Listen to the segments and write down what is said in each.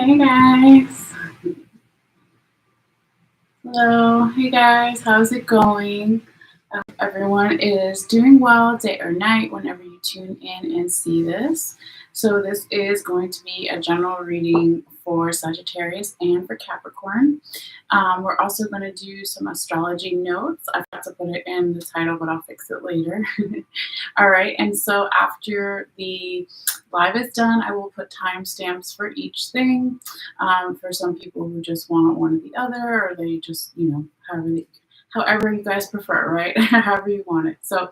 Hey guys. Hello. Hey guys. How's it going? I hope everyone is doing well, day or night, whenever you tune in and see this. So, this is going to be a general reading for Sagittarius and for Capricorn. We're also going to do some astrology notes. I forgot to put it in the title, but I'll fix it later. All right. And so, after the live is done, I will put timestamps for each thing. For some people who just want one or the other, or they just, however you guys prefer, right? However you want it. So,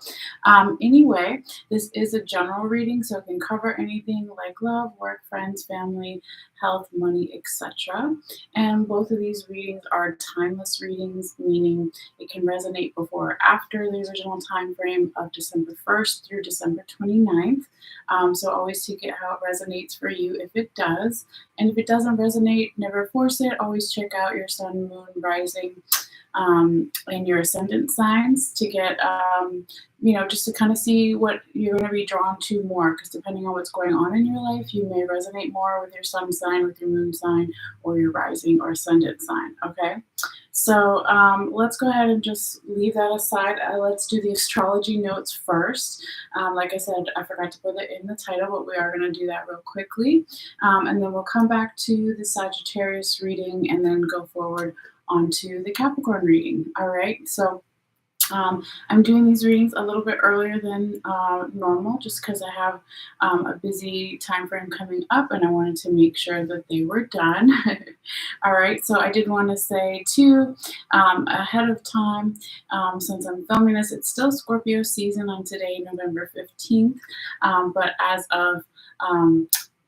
anyway, this is a general reading, so it can cover anything like love, work, friends, family, health, money, etc. And both of these readings are timeless readings, meaning it can resonate before or after the original time frame of December 1st through December 29th. So always take it how it resonates for you if it does. And if it doesn't resonate, never force it. Always check out your sun, moon, rising, and your ascendant signs to get, just to kind of see what you're going to be drawn to more. Because depending on what's going on in your life, you may resonate more with your sun sign, with your moon sign, or your rising or ascendant sign. Okay. So let's go ahead and just leave that aside. Let's do the astrology notes first. Like I said, I forgot to put it in the title, but we are going to do that real quickly. And then we'll come back to the Sagittarius reading and then go forward onto the Capricorn reading. All right. So I'm doing these readings a little bit earlier than normal just because I have a busy time frame coming up and I wanted to make sure that they were done. All right, so I did want to say too, ahead of time, since I'm filming this, it's still Scorpio season on today, November 15th, but as of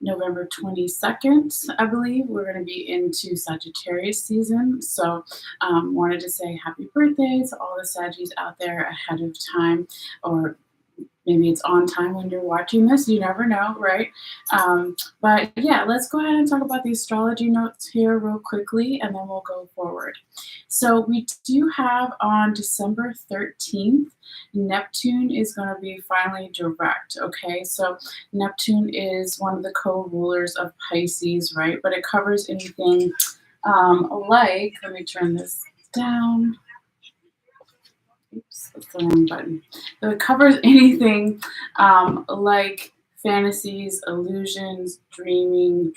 November 22nd, I believe, we're going to be into Sagittarius season. So wanted to say happy birthday to all the Saggies out there ahead of time, or maybe it's on time when you're watching this. You never know, right? But yeah, let's go ahead and talk about the astrology notes here real quickly, and then we'll go forward. So we do have on December 13th, Neptune is going to be finally direct, okay? So Neptune is one of the co-rulers of Pisces, right? But it covers anything like, let me turn this down. Oops, that's the wrong button. So it covers anything like fantasies, illusions, dreaming,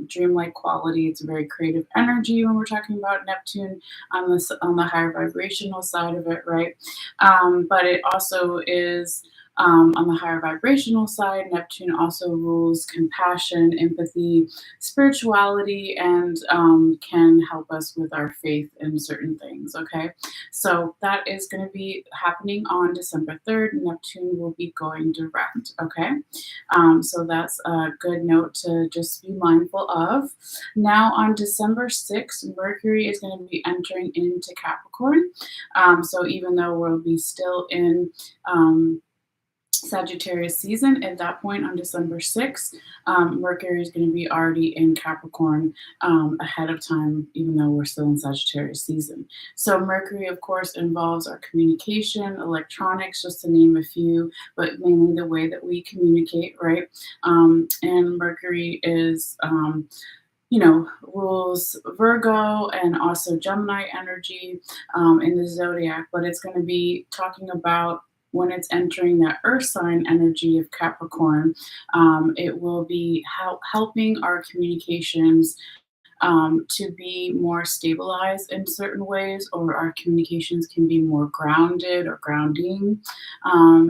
dreamlike quality. It's a very creative energy when we're talking about Neptune on the higher vibrational side of it, right? But it also is on the higher vibrational side. Neptune also rules compassion, empathy, spirituality, and can help us with our faith in certain things. Okay, so that is going to be happening on December 3rd. Neptune will be going direct. Okay, so that's a good note to just be mindful of. Now on December 6th, Mercury is going to be entering into Capricorn. So even though we'll be still in Sagittarius season, at that point on December 6th, Mercury is going to be already in Capricorn ahead of time, even though we're still in Sagittarius season. So Mercury, of course, involves our communication, electronics, just to name a few, but mainly the way that we communicate, right? And Mercury is rules Virgo and also Gemini energy in the zodiac, but it's going to be talking about when it's entering that earth sign energy of Capricorn. It will be helping our communications to be more stabilized in certain ways, or our communications can be more grounded or grounding.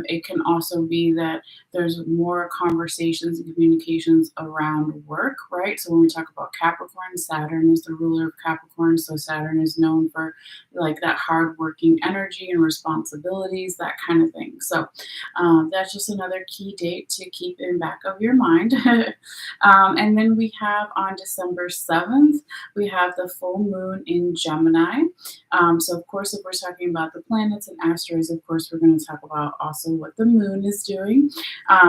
It can also be that there's more conversations and communications around work, right? So when we talk about Capricorn, Saturn is the ruler of Capricorn. So Saturn is known for like that hardworking energy and responsibilities, that kind of thing. So that's just another key date to keep in back of your mind. And then we have on December 7th, we have the full moon in Gemini. So of course, if we're talking about the planets and asteroids, of course, we're going to talk about also what the moon is doing.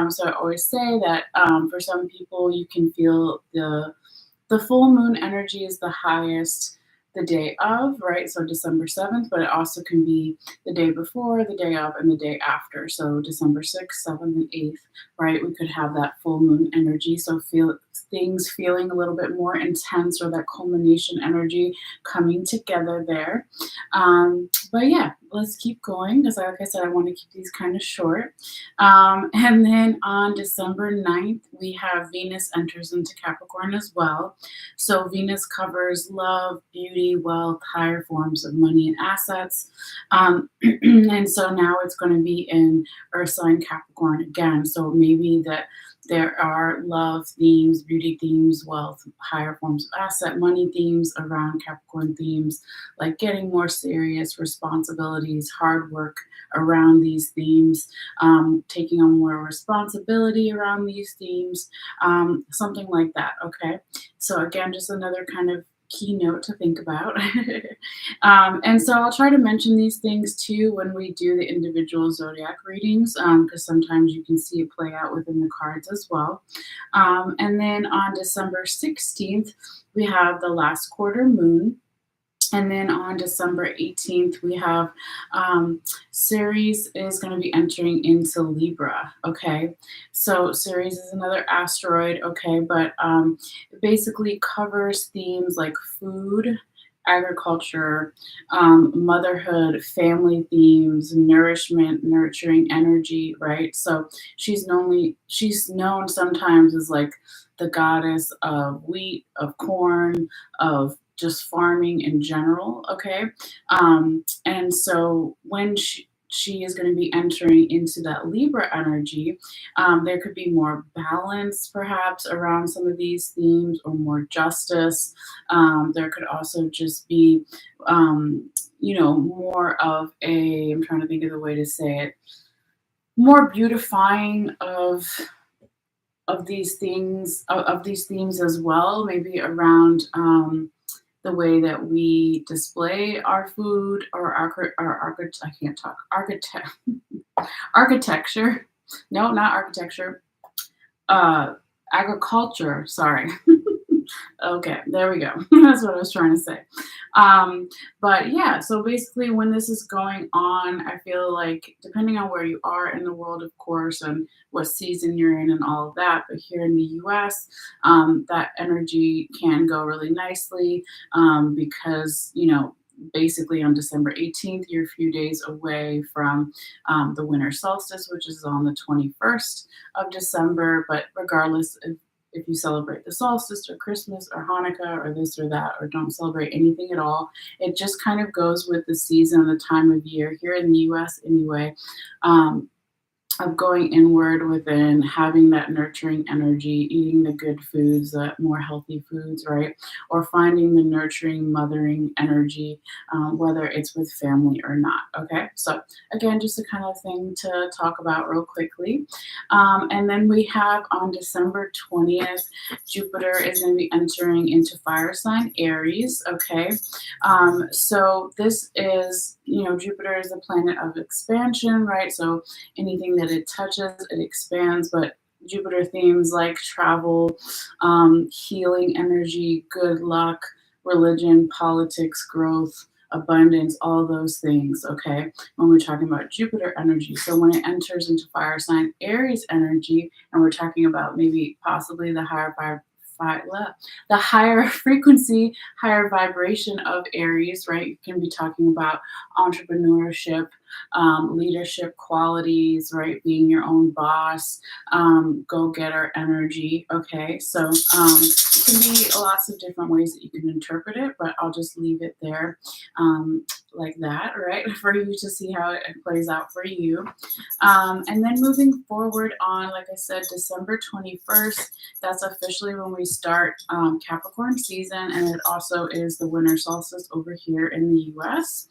So I always say that for some people, you can feel the full moon energy is the highest the day of, right? So December 7th, but it also can be the day before, the day of, and the day after. So December 6th, 7th, and 8th, right? We could have that full moon energy. So feel things feeling a little bit more intense, or that culmination energy coming together there. But yeah, let's keep going because, like I said, I want to keep these kind of short. And then on December 9th, we have Venus enters into Capricorn as well. So Venus covers love, beauty, wealth, higher forms of money and assets. And so now it's going to be in Earth sign Capricorn again. So maybe that there are love themes, beauty themes, wealth, higher forms of asset, money themes around Capricorn themes, like getting more serious, responsibilities, hard work around these themes, taking on more responsibility around these themes, something like that. Okay. So again, just another kind of keynote to think about. And so I'll try to mention these things too when we do the individual zodiac readings, because sometimes you can see it play out within the cards as well. And then on December 16th, we have the last quarter moon. And then on December 18th, we have Ceres is going to be entering into Libra. Okay. So Ceres is another asteroid. Okay. But it basically covers themes like food, agriculture, motherhood, family themes, nourishment, nurturing energy, right? So she's known sometimes as like the goddess of wheat, of corn, of just farming in general. Okay. And so when she is going to be entering into that Libra energy, there could be more balance perhaps around some of these themes, or more justice. There could also just be, more of I'm trying to think of the way to say it, more beautifying of these things, of these themes as well, maybe around the way that we display our food, or I can't talk, architecture. No, not architecture. Agriculture, sorry. Okay, there we go. That's what I was trying to say. But yeah, so basically when this is going on, I feel like depending on where you are in the world, of course, and what season you're in and all of that, but here in the US, that energy can go really nicely, because, basically on December 18th, you're a few days away from the winter solstice, which is on the 21st of December. But regardless, if you celebrate the solstice or Christmas or Hanukkah or this or that, or don't celebrate anything at all, it just kind of goes with the season, the time of year here in the US anyway, of going inward within, having that nurturing energy, eating the good foods, the more healthy foods, right? Or finding the nurturing, mothering energy, whether it's with family or not. Okay. So again, just a kind of thing to talk about real quickly. And then we have on December 20th, Jupiter is going to be entering into fire sign Aries. Okay. So this is, Jupiter is a planet of expansion, right? So anything that it touches, it expands. But Jupiter themes like travel, healing energy, good luck, religion, politics, growth, abundance, all those things, okay, when we're talking about Jupiter energy. So when it enters into fire sign Aries energy, and we're talking about maybe possibly the higher frequency, higher vibration of Aries, right? You can be talking about entrepreneurship, leadership qualities, right? Being your own boss, go-getter energy. Okay, so it can be lots of different ways that you can interpret it, but I'll just leave it there like that, right? For you to see how it plays out for you. And then moving forward on, like I said, December 21st, that's officially when we start Capricorn season, and it also is the winter solstice over here in the US.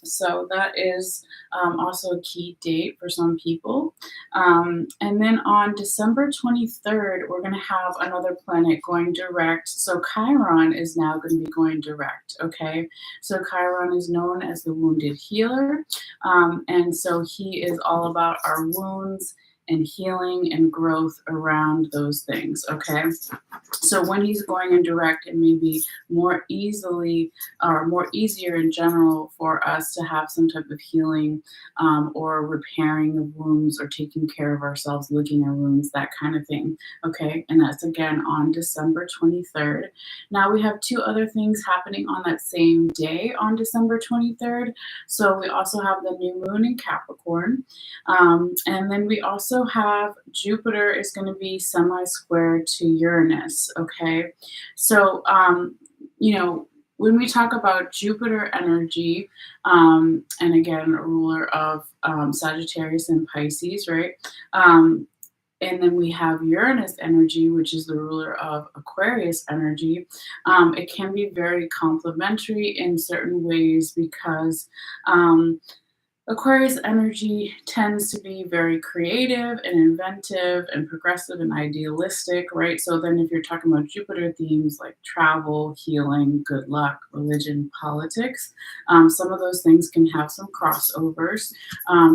So that is also a key date for some people. And then on December 23rd, we're going to have another planet going direct. So Chiron is now going to be going direct. Okay. So Chiron is known as the wounded healer. And so he is all about our wounds, and healing and growth around those things, okay? So when he's going in direct, it may be more easily or more easier in general for us to have some type of healing or repairing of wounds or taking care of ourselves, licking our wounds, that kind of thing. Okay, and that's again on December 23rd. Now we have two other things happening on that same day on December 23rd. So we also have the new moon in Capricorn. And then we also have Jupiter is going to be semi-square to Uranus. Okay, so when we talk about Jupiter energy, and again, a ruler of Sagittarius and Pisces, right? And then we have Uranus energy, which is the ruler of Aquarius energy. It can be very complementary in certain ways because Aquarius energy tends to be very creative and inventive and progressive and idealistic, right? So then if you're talking about Jupiter themes like travel, healing, good luck, religion, politics, some of those things can have some crossovers.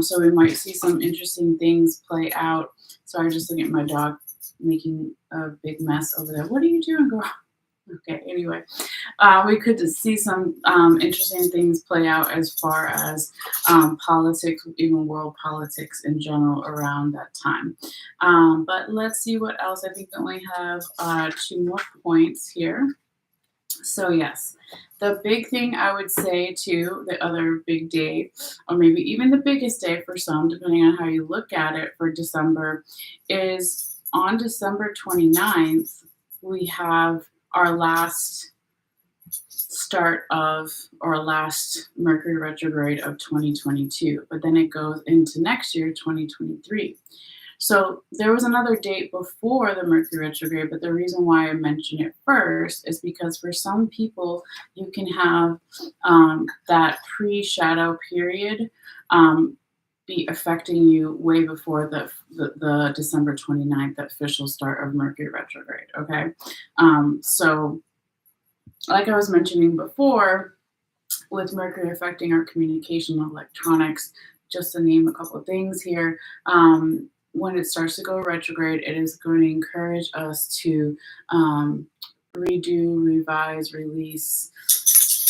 So we might see some interesting things play out. Sorry, just looking at my dog making a big mess over there. What are you doing, girl? Okay, anyway, we could see some interesting things play out as far as politics, even world politics in general around that time. But let's see what else. I think we only have two more points here. So yes, the big thing I would say too, the other big day, or maybe even the biggest day for some, depending on how you look at it for December, is on December 29th, we have our last start of or last Mercury retrograde of 2022, but then it goes into next year, 2023. So there was another date before the Mercury retrograde, but the reason why I mention it first is because for some people, you can have that pre-shadow period be affecting you way before the December 29th, the official start of Mercury retrograde, okay? So like I was mentioning before, with Mercury affecting our communication, electronics, just to name a couple of things here, when it starts to go retrograde, it is going to encourage us to redo, revise, release,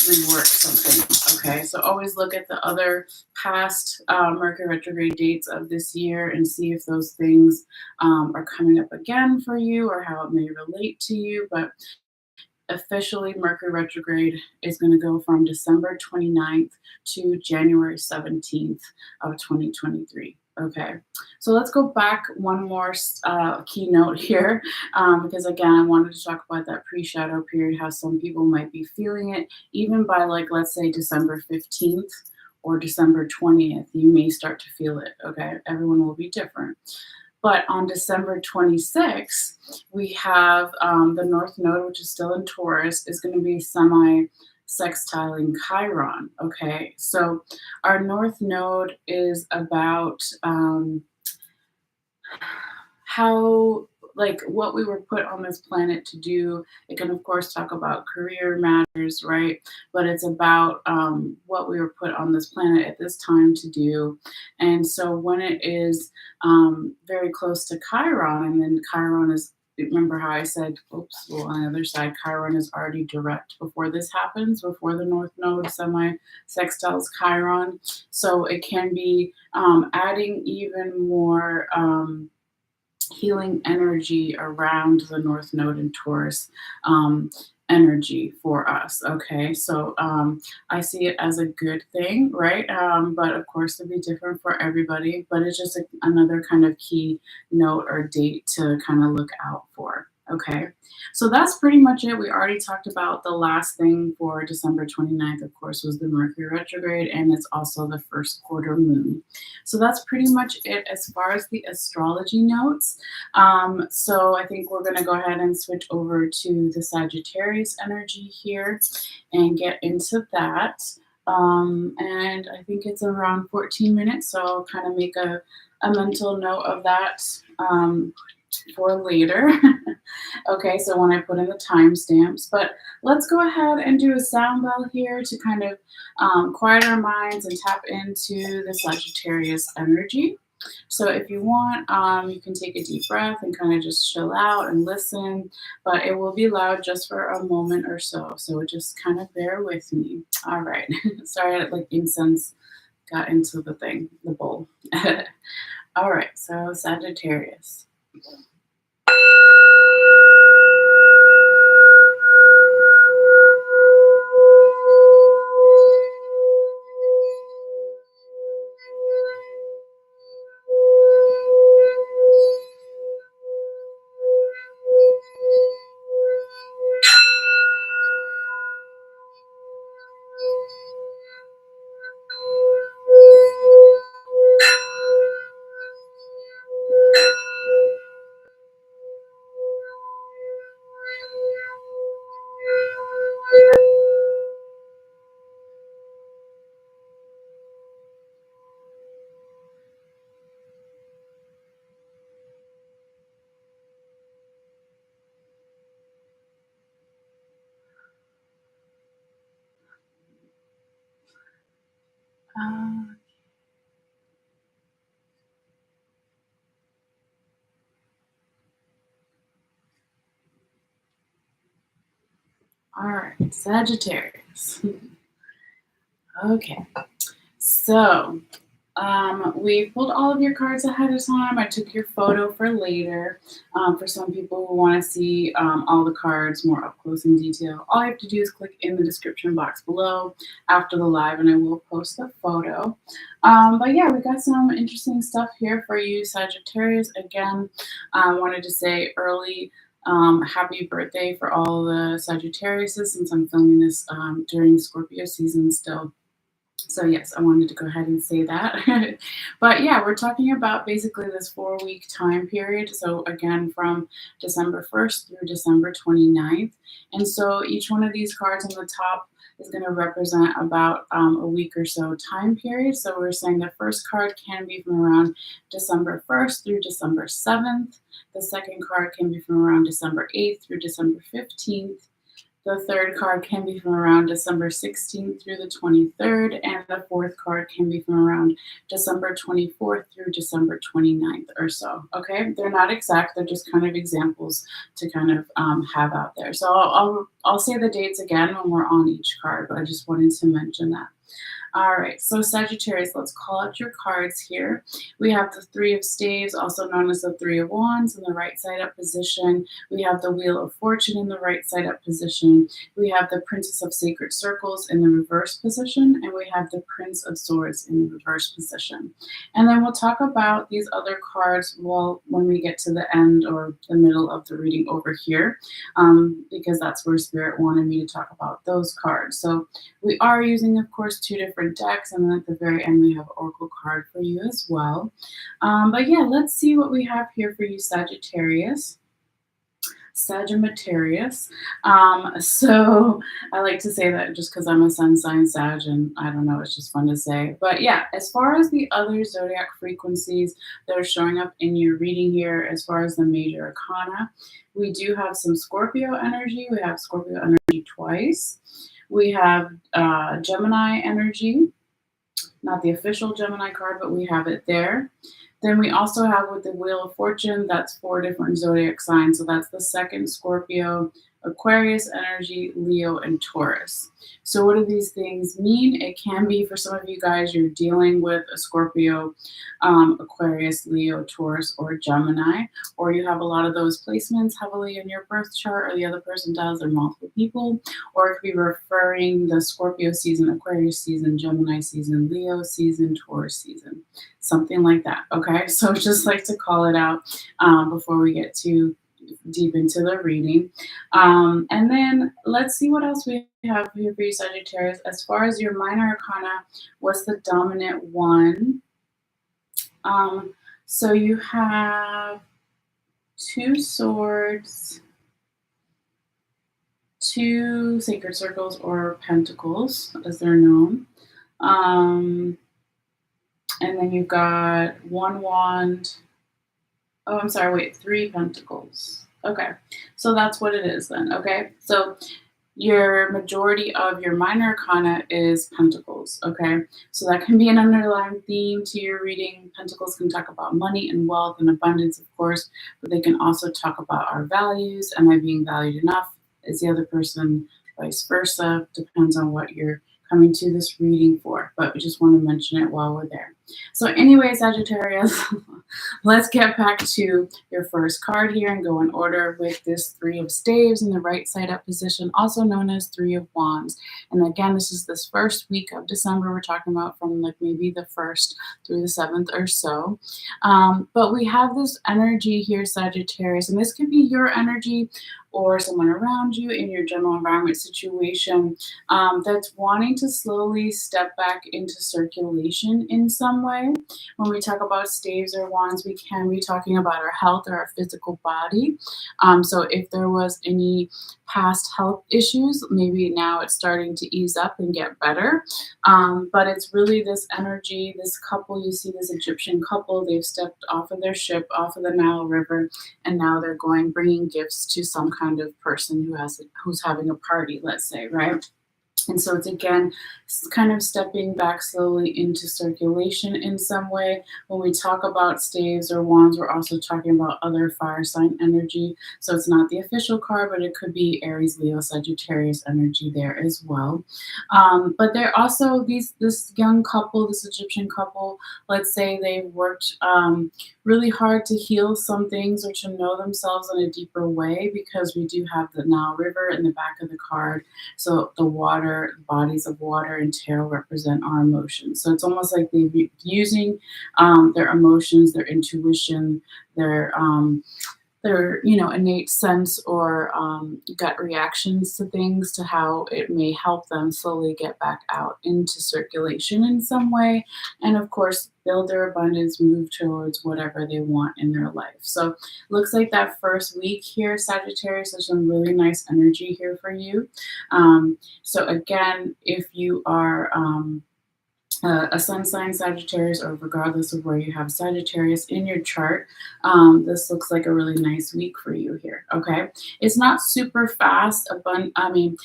rework something. Okay, so always look at the other past Mercury retrograde dates of this year and see if those things are coming up again for you or how it may relate to you. But officially, Mercury retrograde is going to go from December 29th to January 17th of 2023. Okay, so let's go back one more keynote here, because again, I wanted to talk about that pre-shadow period, how some people might be feeling it, even by let's say December 15th or December 20th, you may start to feel it, okay? Everyone will be different. But on December 26th, we have the North Node, which is still in Taurus, is going to be semi-sextiling Chiron, okay? So our North Node is about how, what we were put on this planet to do. It can, of course, talk about career matters, right? But it's about what we were put on this planet at this time to do. And so when it is very close to Chiron, and then Chiron is, remember how I said, on the other side, Chiron is already direct before this happens, before the North Node semi-sextiles Chiron. So it can be adding even more healing energy around the North Node in Taurus energy for us. Okay, so I see it as a good thing, right? But of course, it'll be different for everybody. But it's just another kind of key note or date to kind of look out for. Okay, so that's pretty much it. We already talked about the last thing for December 29th, of course, was the Mercury retrograde, and it's also the first quarter moon. So that's pretty much it as far as the astrology notes. So I think we're going to go ahead and switch over to the Sagittarius energy here and get into that. And I think it's around 14 minutes, so I'll kind of make a mental note of that for later. Okay, so when I put in the timestamps, but let's go ahead and do a sound bell here to kind of quiet our minds and tap into the Sagittarius energy. So if you want, you can take a deep breath and kind of just chill out and listen, but it will be loud just for a moment or so. So just kind of bear with me. All right. Sorry, like incense got into the bowl. All right. So Sagittarius. Uh, all right, Sagittarius. Okay, so we pulled all of your cards ahead of time. I took your photo for later. For some people who want to see all the cards more up close in detail, all you have to do is click in the description box below after the live, and I will post the photo. But yeah, we got some interesting stuff here for you, Sagittarius. Again, I wanted to say early happy birthday for all the Sagittariuses since I'm filming this during Scorpio season still. So yes, I wanted to go ahead and say that. But yeah, we're talking about basically this 4-week time period. So again, from December 1st through December 29th. And so each one of these cards on the top is going to represent about a week or so time period. So we're saying the first card can be from around December 1st through December 7th. The second card can be from around December 8th through December 15th. The third card can be from around December 16th through the 23rd, and the fourth card can be from around December 24th through December 29th or so. Okay, they're not exact; they're just kind of examples to kind of have out there. So I'll say the dates again when we're on each card, but I just wanted to mention that. All right, so Sagittarius, let's call out your cards here. We have the Three of Staves, also known as the Three of Wands, in the right side up position. We have the Wheel of Fortune in the right side up position. We have the Princess of Sacred Circles in the reverse position, and we have the Prince of Swords in the reverse position. And then we'll talk about these other cards when we get to the end or the middle of the reading over here, because that's where Spirit wanted me to talk about those cards. So we are using, of course, two different decks, and then at the very end we have Oracle card for you as well. But yeah, let's see what we have here for you, Sagittarius. Sagittarius. So I like to say that just because I'm a sun sign Sag, and I don't know, it's just fun to say. But yeah, as far as the other zodiac frequencies that are showing up in your reading here, as far as the major arcana, we do have some Scorpio energy. We have Scorpio energy twice. We have Gemini energy, not the official Gemini card, but we have it there. Then we also have with the Wheel of Fortune, that's 4 different zodiac signs. So that's the second Scorpio, Aquarius energy, Leo, and Taurus. So what do these things mean? It can be for some of you guys, you're dealing with a Scorpio, Aquarius, Leo, Taurus, or Gemini, or you have a lot of those placements heavily in your birth chart, or the other person does, or multiple people, or it could be referring the Scorpio season, Aquarius season, Gemini season, Leo season, Taurus season, something like that. Okay, so just like to call it out before we get too deep into the reading. And then let's see what else we have here for you, Sagittarius. As far as your minor arcana, what's the dominant one? So you have 2 swords, 2 sacred circles or pentacles, as they're known. And then you've got 1 wand. Oh, I'm sorry, wait, 3 pentacles. Okay, so that's what it is then, okay? So your majority of your minor arcana is pentacles, okay? So that can be an underlying theme to your reading. Pentacles can talk about money and wealth and abundance, of course, but they can also talk about our values. Am I being valued enough? Is the other person vice versa? Depends on what you're coming to this reading for, but we just want to mention it while we're there. So anyway, Sagittarius, let's get back to your first card here and go in order with this Three of Staves in the right side up position, also known as Three of Wands. And again, this is this first week of December. We're talking about from like maybe the 1st through the 7th or so. But we have this energy here, Sagittarius, and this could be your energy or someone around you in your general environment situation that's wanting to slowly step back into circulation in some way. When we talk about staves or wands, we can be talking about our health or our physical body. So if there was any past health issues, maybe now it's starting to ease up and get better. But it's really this energy, this couple, you see this Egyptian couple, they've stepped off of their ship, off of the Nile River, and now they're bringing gifts to some kind of person who's having a party, let's say, right? And so it's again kind of stepping back slowly into circulation in some way. When we talk about staves or wands, we're also talking about other fire sign energy. So it's not the official card, but it could be Aries, Leo, Sagittarius energy there as well. But they're also this young couple, this Egyptian couple, let's say they've worked really hard to heal some things or to know themselves in a deeper way, because we do have the Nile River in the back of the card. So the water, bodies of water and tarot represent our emotions. So it's almost like they're using their emotions, their intuition, their innate sense or gut reactions to things, to how it may help them slowly get back out into circulation in some way, and of course build their abundance, move towards whatever they want in their life. So looks like that first week here, Sagittarius, there's some really nice energy here for you. So again, if you are a sun sign Sagittarius, or regardless of where you have Sagittarius in your chart, this looks like a really nice week for you here. Okay, it's not super fast. It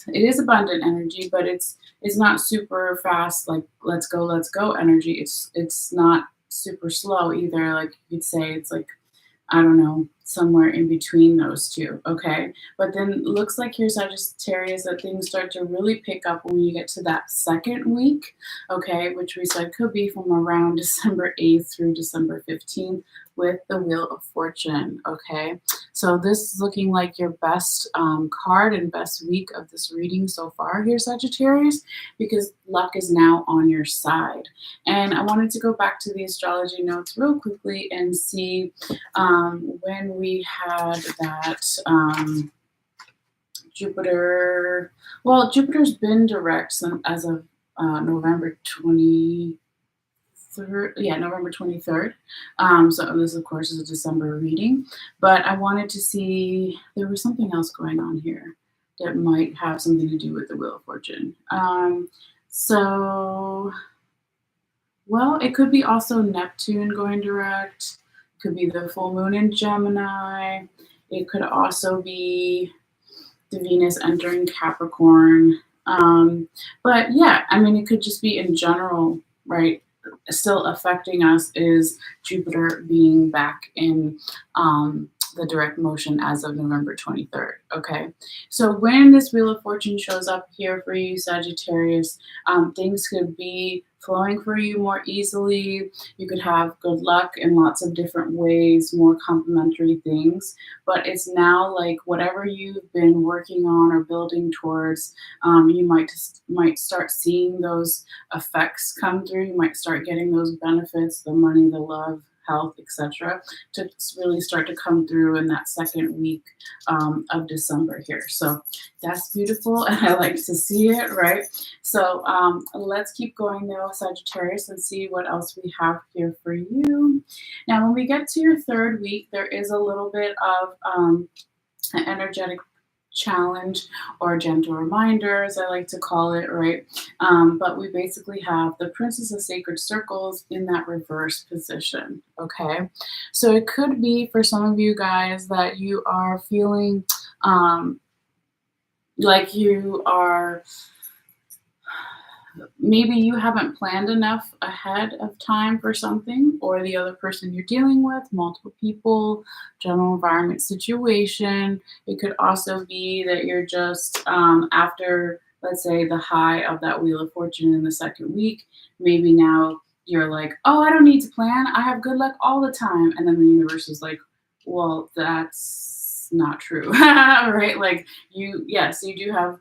is abundant energy, but it's not super fast. Like let's go energy. It's not super slow either. Like you'd say, it's like, I don't know, somewhere in between those two, okay? But then it looks like here, Sagittarius, that things start to really pick up when you get to that second week, okay, which we said could be from around December 8th through December 15th with the Wheel of Fortune, okay? So this is looking like your best card and best week of this reading so far here, Sagittarius, because luck is now on your side. And I wanted to go back to the astrology notes real quickly and see when we had that Jupiter. Well, Jupiter's been direct as of November 23rd. Yeah, November 23rd. So this, of course, is a December reading. But I wanted to see, there was something else going on here that might have something to do with the Wheel of Fortune. Well, it could be also Neptune going direct. It could be the full moon in Gemini. It could also be the Venus entering Capricorn. But yeah, I mean, it could just be in general, right? Still affecting us is Jupiter being back in the direct motion as of November 23rd. Okay, so when this Wheel of Fortune shows up here for you, Sagittarius, things could be flowing for you more easily. You could have good luck in lots of different ways, more complementary things. But it's now like whatever you've been working on or building towards, you might start seeing those effects come through. You might start getting those benefits, the money, the love, health, etc., to really start to come through in that second week of December here. So that's beautiful, and I like to see it, right? So let's keep going though, Sagittarius, and see what else we have here for you. Now, when we get to your third week, there is a little bit of an energetic challenge or gentle reminder, as I like to call it, right? But we basically have the Princess of Sacred Circles in that reverse position, okay? So it could be for some of you guys that you are feeling like you are, maybe you haven't planned enough ahead of time for something, or the other person you're dealing with, multiple people, general environment situation. It could also be that you're just after, let's say, the high of that Wheel of Fortune in the second week, maybe now you're like, oh, I don't need to plan. I have good luck all the time. And then the universe is like, well, that's not true, right? Like yes, you do have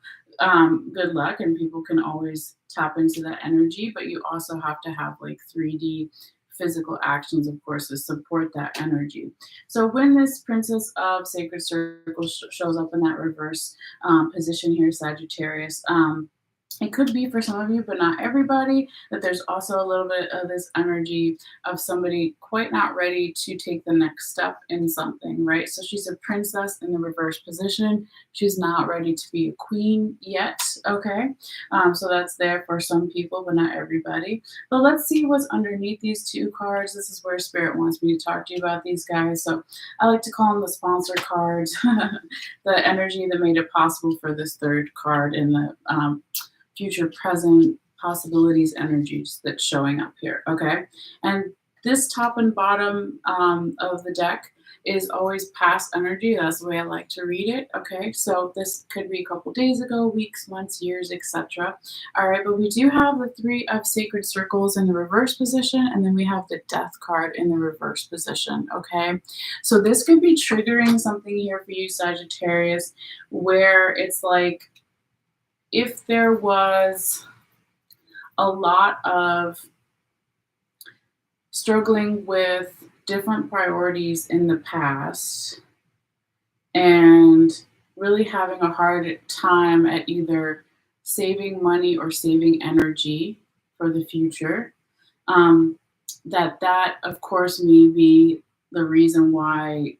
good luck, and people can always tap into that energy, but you also have to have like 3D physical actions, of course, to support that energy. So when this Princess of Sacred Circles shows up in that reverse position here, Sagittarius, it could be for some of you, but not everybody, that there's also a little bit of this energy of somebody quite not ready to take the next step in something, right? So she's a princess in the reverse position. She's not ready to be a queen yet, okay? So that's there for some people, but not everybody. But let's see what's underneath these two cards. This is where Spirit wants me to talk to you about these guys. So I like to call them the sponsor cards, the energy that made it possible for this third card in the future, present possibilities energies that's showing up here, okay? And this top and bottom of the deck is always past energy. That's the way I like to read it, okay? So this could be a couple days ago, weeks, months, years, etc. All right, but we do have the Three of Sacred Circles in the reverse position, and then we have the Death card in the reverse position, okay? So this could be triggering something here for you, Sagittarius, where it's like, if there was a lot of struggling with different priorities in the past and really having a hard time at either saving money or saving energy for the future, that of course may be the reason why,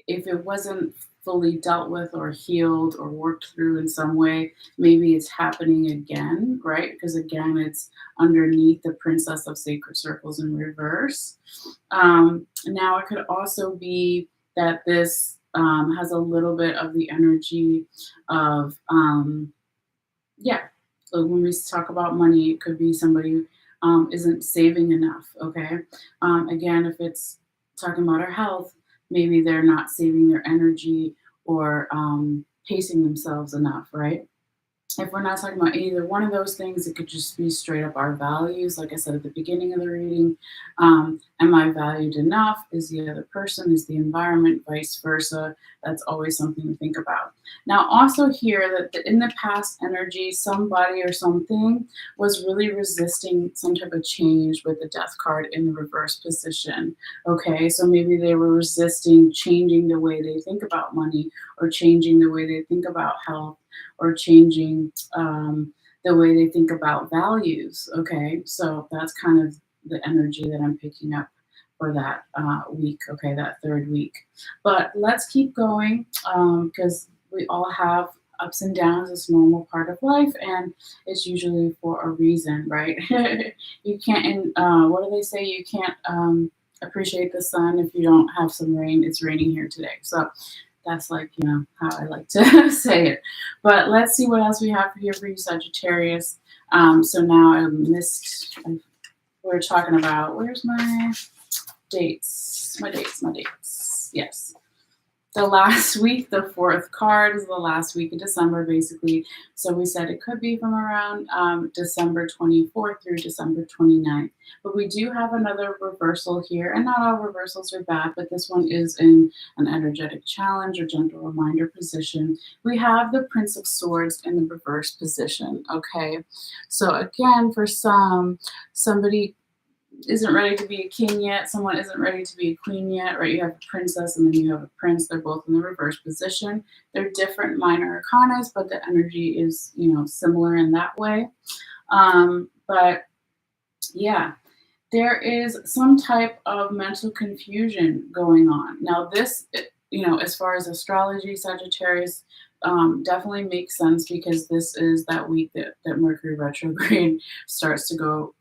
if it wasn't fully dealt with or healed or worked through in some way, maybe it's happening again, right? Because again, it's underneath the Princess of Sacred Circles in reverse. Now it could also be that this has a little bit of the energy of, so when we talk about money, it could be somebody isn't saving enough, okay? Again, if it's talking about our health, maybe they're not saving their energy or pacing themselves enough, right? If we're not talking about either one of those things, it could just be straight up our values. Like I said at the beginning of the reading, am I valued enough? Is the other person? Is the environment? Vice versa. That's always something to think about. Now, also here that in the past energy, somebody or something was really resisting some type of change with the Death card in the reverse position. Okay, so maybe they were resisting changing the way they think about money, or changing the way they think about health, or changing the way they think about values. Okay, so that's kind of the energy that I'm picking up for that week, okay, that third week. But let's keep going, because we all have ups and downs. It's a normal part of life, and it's usually for a reason, right? You can't, what do they say? You can't appreciate the sun if you don't have some rain. It's raining here today. So that's like, how I like to say it. But let's see what else we have here for you, Sagittarius. So now I missed, we're talking about, where's my dates? My dates. Yes. The last week, the fourth card is the last week of December, basically. So we said it could be from around December 24th through December 29th. But we do have another reversal here, and not all reversals are bad, but this one is in an energetic challenge or gentle reminder position. We have the Prince of Swords in the reverse position, okay? So again, for somebody isn't ready to be a king yet, someone isn't ready to be a queen yet, right? You have a princess and then you have a prince. They're both in the reverse position. They're different minor arcanas, but the energy is, similar in that way. But yeah, there is some type of mental confusion going on. Now this, as far as astrology, Sagittarius, definitely makes sense, because this is that week that Mercury retrograde starts to go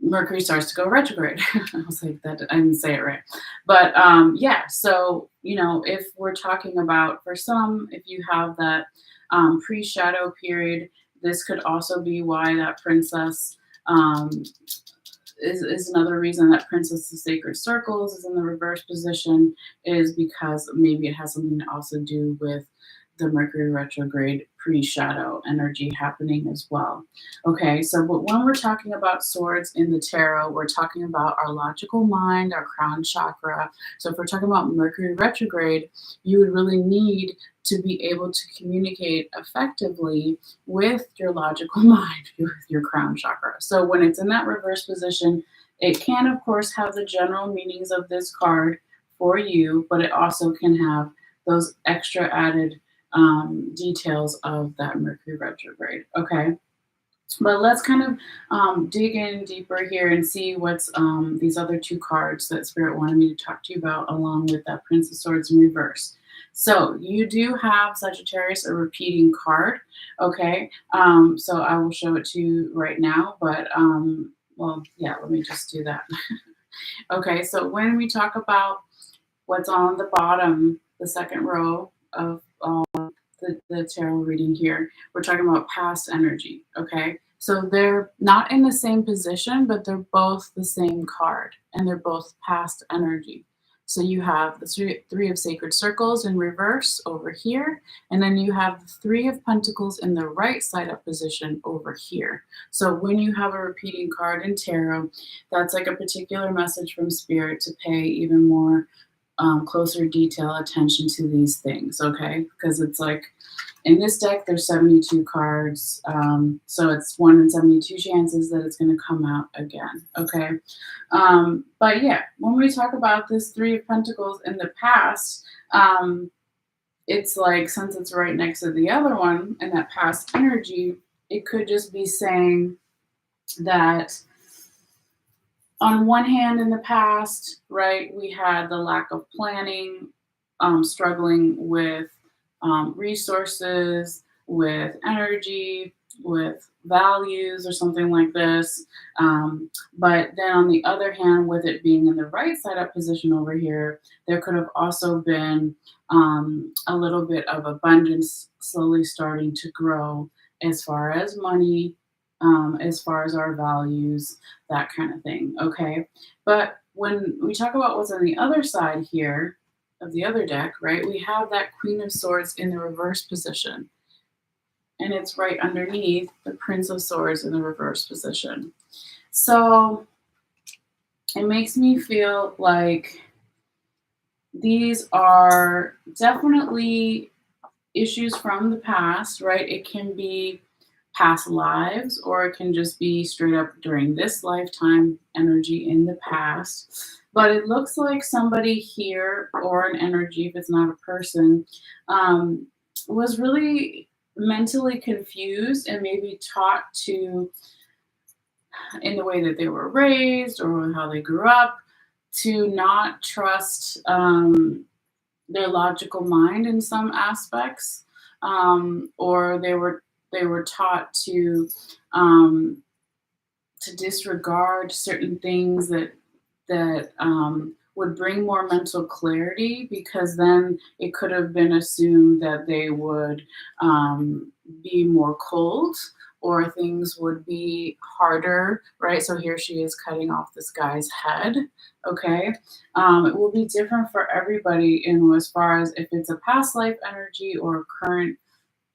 Mercury starts to go retrograde. I was like, that I didn't say it right. But yeah, so if we're talking about, for some, if you have that pre-shadow period, this could also be why that princess um, is another reason that Princess of Sacred Circles is in the reverse position, is because maybe it has something to also do with the Mercury retrograde pre-shadow energy happening as well. Okay, so but when we're talking about swords in the tarot, we're talking about our logical mind, our crown chakra. So if we're talking about Mercury retrograde, you would really need to be able to communicate effectively with your logical mind, with your crown chakra. So when it's in that reverse position, it can, of course, have the general meanings of this card for you, but it also can have those extra added details of that Mercury retrograde. Okay. But let's kind of dig in deeper here and see what's these other two cards that Spirit wanted me to talk to you about, along with that Prince of Swords in reverse. So you do have Sagittarius, a repeating card. Okay. So I will show it to you right now. But well, yeah, let me just do that. Okay. So when we talk about what's on the bottom, the second row of the tarot reading here, we're talking about past energy. Okay, so they're not in the same position, but they're both the same card, and they're both past energy. So you have the three of Sacred Circles in reverse over here, and then you have the Three of Pentacles in the right side up position over here. So when you have a repeating card in tarot, that's like a particular message from Spirit to pay even more closer detail attention to these things, okay? Because it's like in this deck, there's 72 cards, so it's 1 in 72 chances that it's going to come out again, okay? But yeah, when we talk about this Three of Pentacles in the past, it's like, since it's right next to the other one in that past energy, it could just be saying that on one hand, in the past, right, we had the lack of planning, struggling with resources, with energy, with values, or something like this. But then on the other hand, with it being in the right side up position over here, there could have also been a little bit of abundance slowly starting to grow as far as money, as far as our values, that kind of thing. Okay. But when we talk about what's on the other side here of the other deck, right, we have that Queen of Swords in the reverse position. And it's right underneath the Prince of Swords in the reverse position. So it makes me feel like these are definitely issues from the past, right? It can be past lives, or it can just be straight up during this lifetime energy in the past. But it looks like somebody here, or an energy, if it's not a person, was really mentally confused and maybe taught to, in the way that they were raised or how they grew up, to not trust their logical mind in some aspects, or they were taught to disregard certain things that would bring more mental clarity, because then it could have been assumed that they would be more cold, or things would be harder, right? So here she is cutting off this guy's head, okay? It will be different for everybody in as far as if it's a past life energy or current,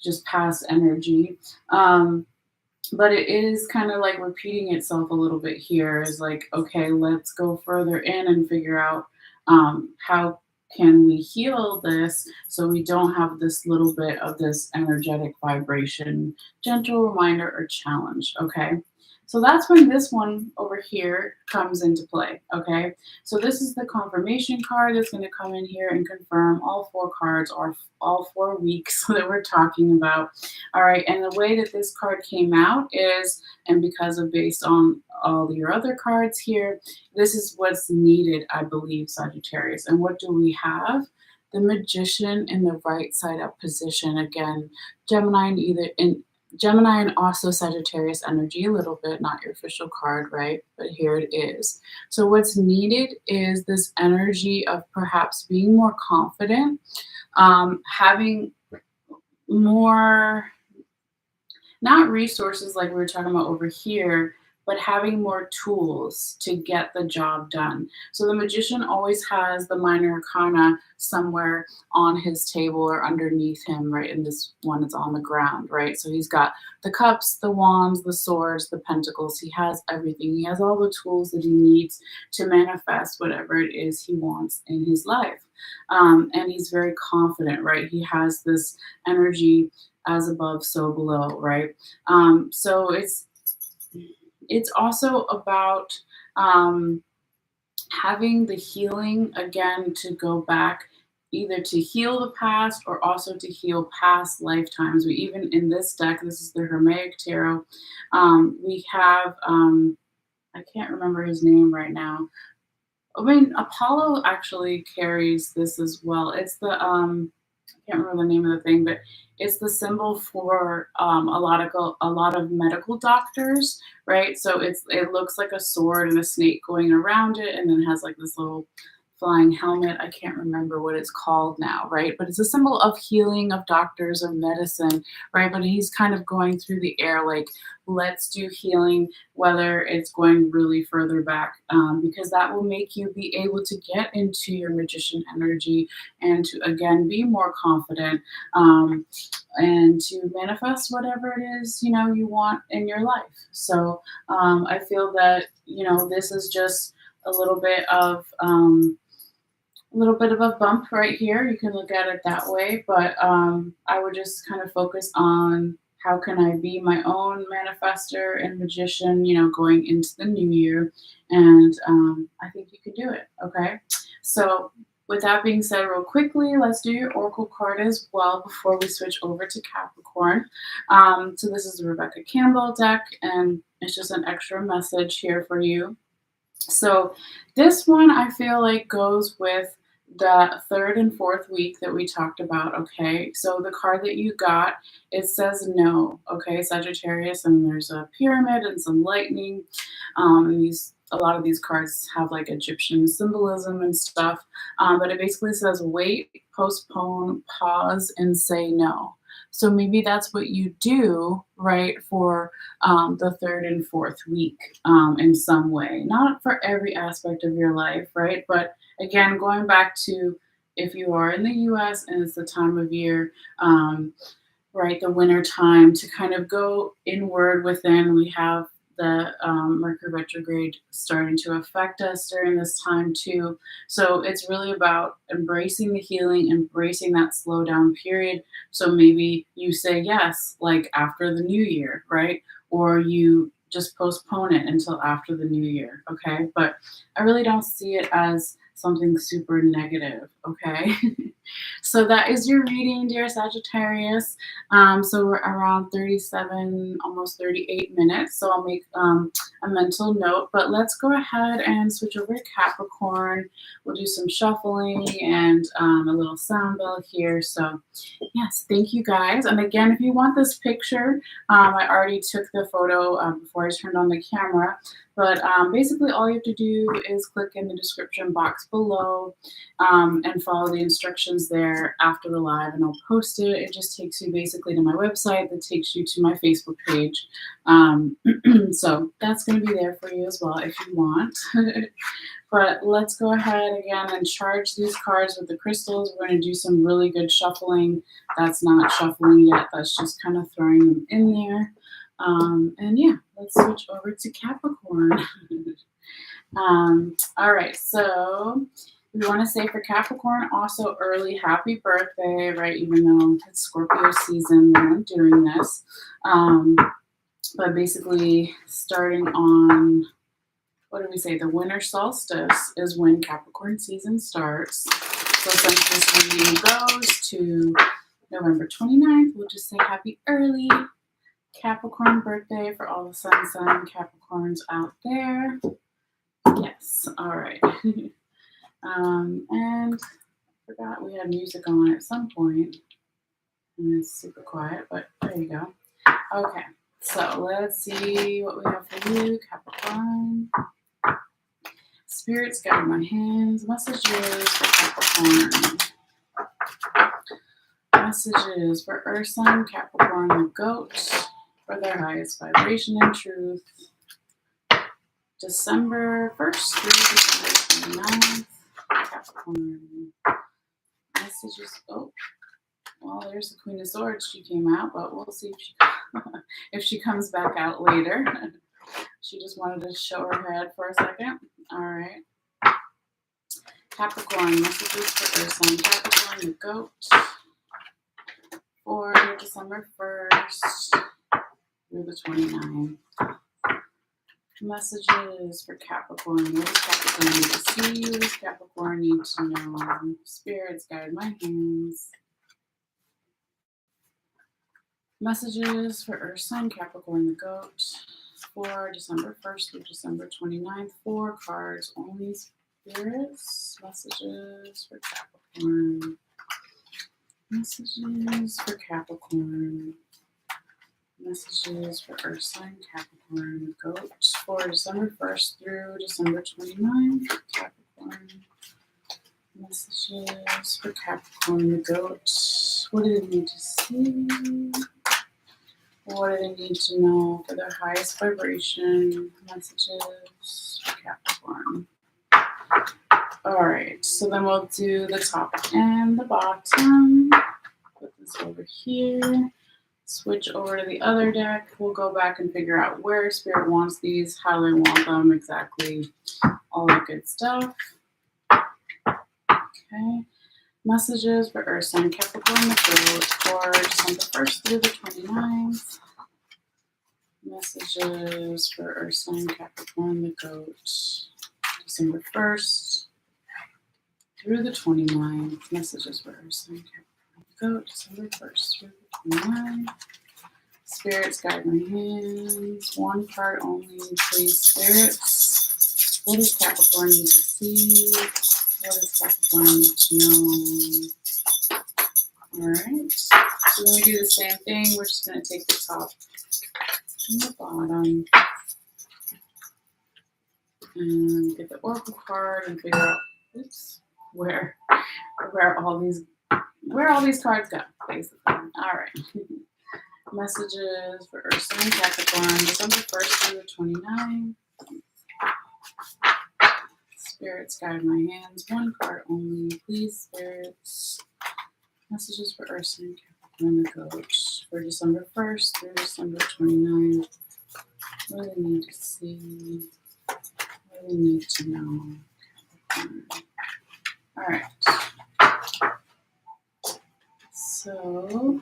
just past energy. But it is kind of like repeating itself a little bit here. Is like, okay, let's go further in and figure out how can we heal this so we don't have this little bit of this energetic vibration, gentle reminder or challenge, okay? So that's when this one over here comes into play, okay? So this is the confirmation card that's going to come in here and confirm all four cards, or all 4 weeks that we're talking about. All right, and the way that this card came out is, and because of based on all your other cards here, this is what's needed, I believe, Sagittarius. And what do we have? The Magician in the right side up position. Again, Gemini in Gemini and also Sagittarius energy a little bit, not your official card, right? But here it is. So what's needed is this energy of perhaps being more confident, having more, not resources like we were talking about over here, but having more tools to get the job done. So the magician always has the minor arcana somewhere on his table or underneath him, right? And this one is on the ground, right? So he's got the cups, the wands, the swords, the pentacles. He has everything. He has all the tools that he needs to manifest whatever it is he wants in his life. And he's very confident, right? He has this energy as above, so below, right? So it's also about having the healing again to go back, either to heal the past or also to heal past lifetimes. We even in this deck, this is the Hermetic Tarot. We have I can't remember his name right now. I mean, Apollo actually carries this as well. It's the I can't remember the name of the thing, but it's the symbol for a lot of medical doctors, right? So it looks like a sword and a snake going around it, and then has like this little flying helmet. I can't remember what it's called now, right? But it's a symbol of healing, of doctors, of medicine, right? But he's kind of going through the air, like, let's do healing, whether it's going really further back, because that will make you be able to get into your magician energy and to, again, be more confident, and to manifest whatever it is, you want in your life. So I feel that, this is just a little bit of a bump right here. You can look at it that way, but I would just kind of focus on how can I be my own manifester and magician, going into the new year. And I think you can do it. Okay. So with that being said, real quickly, let's do your oracle card as well before we switch over to Capricorn. So this is the Rebecca Campbell deck, and it's just an extra message here for you. So this one I feel like goes with the third and fourth week that we talked about, okay? So the card that you got, it says no, okay, Sagittarius, and there's a pyramid and some lightning. A lot of these cards have like Egyptian symbolism and stuff, but it basically says wait, postpone, pause, and say no. So maybe that's what you do, right, for the third and fourth week in some way. Not for every aspect of your life, right? But again, going back to if you are in the US and it's the time of year, right, the winter time, to kind of go inward within. We have the Mercury retrograde starting to affect us during this time too. So it's really about embracing the healing, embracing that slow down period. So maybe you say yes, like after the new year, right? Or you just postpone it until after the new year, okay? But I really don't see it as something super negative, okay? So that is your reading, dear Sagittarius. So we're around 37, almost 38 minutes. So I'll make a mental note, but let's go ahead and switch over to Capricorn. We'll do some shuffling and a little sound bell here. So yes, thank you guys. And again, if you want this picture, I already took the photo before I turned on the camera. But basically all you have to do is click in the description box below and follow the instructions there after the live, and I'll post it. It just takes you basically to my website that takes you to my Facebook page. So that's going to be there for you as well if you want. But let's go ahead again and charge these cards with the crystals. We're going to do some really good shuffling. That's not shuffling yet. That's just kind of throwing them in there. And yeah, let's switch over to Capricorn. All right, so we want to say for Capricorn also early happy birthday, right? Even though it's Scorpio season when I'm doing this. But basically starting on, what do we say? The winter solstice is when Capricorn season starts. So since this reading goes to November 29th, we'll just say happy early Capricorn birthday for all the sun Capricorns out there. Yes, all right. And I forgot we had music on at some point. And it's super quiet, but there you go. Okay, so let's see what we have for you, Capricorn. Spirits guide my hands. Messages for Capricorn. Messages for Earth sign Capricorn the goat for their highest vibration and truth. December 1st through December 29th. Capricorn. Messages. Oh, well, there's the Queen of Swords. She came out, but we'll see if she comes back out later. She just wanted to show her head for a second. All right. Capricorn. Messages for Earth sign Capricorn the goat for December 1st through the 29th. Messages for Capricorn. What does Capricorn need to see? What does Capricorn need to know? Spirits guide my hands. Messages for Earth sign Capricorn the goat for December 1st through December 29th. 4 cards only, spirits. Messages for Capricorn. Messages for Capricorn. Messages for Earth sign Capricorn the goat for December 1st through December 29th. Capricorn. Messages for Capricorn the goat. What do they need to see? What do they need to know for their highest vibration? Messages for Capricorn. Alright, so then we'll do the top and the bottom. Put this over here. Switch over to the other deck. We'll go back and figure out where Spirit wants these, how they want them, exactly all that good stuff. Okay. Messages for Earth sign Capricorn the goat for December 1st through the 29th. Messages for Earth sign Capricorn the goat December 1st through the 29th. Messages for Earth sign Capricorn the goat December 1st through the 29th. Spirits guide my hands. 1 card only, please, spirits. What does Capricorn need to see? What does Capricorn need to know? Alright. So then we do the same thing. We're just going to take the top and the bottom. And get the Oracle card and figure out where all these cards go, basically. Alright. Messages for Earth sign Capricorn, December 1st through the 29th. Spirits guide my hands. 1 card only, please, spirits. Messages for Earth sign Capricorn the goat for December 1st through December 29th. What do they need to see? What do they need to know? Alright. So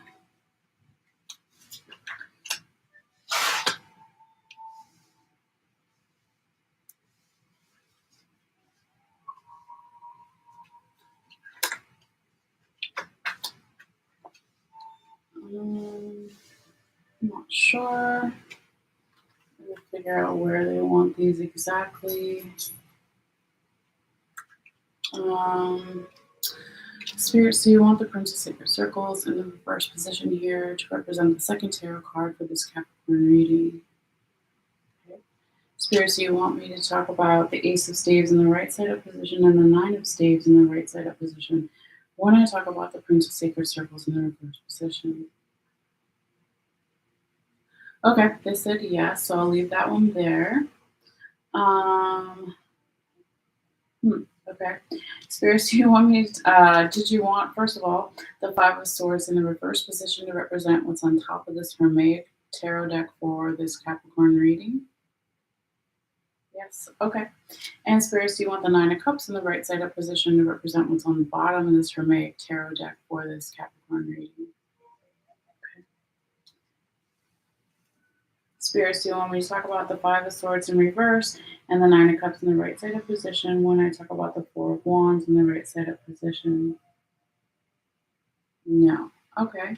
I'm not sure. We'll figure out where they want these exactly. Spirits, do you want the Prince of Sacred Circles in the reverse position here to represent the second tarot card for this Capricorn reading? Okay. Spirits, do you want me to talk about the Ace of Staves in the right side up position and the 9 of Staves in the right side up position when I talk about the Prince of Sacred Circles in the reverse position? Okay, they said yes, so I'll leave that one there. Okay. Spirits, do you want me to, did you want, first of all, the 5 of Swords in the reverse position to represent what's on top of this Hermaic tarot deck for this Capricorn reading? Yes. Okay. And Spirits, do you want the 9 of Cups in the right side up position to represent what's on the bottom of this Hermaic tarot deck for this Capricorn reading? Spirits, do you want me to talk about the 5 of Swords in reverse and the 9 of Cups in the right side up position when I talk about the 4 of Wands in the right side up position? No. Okay.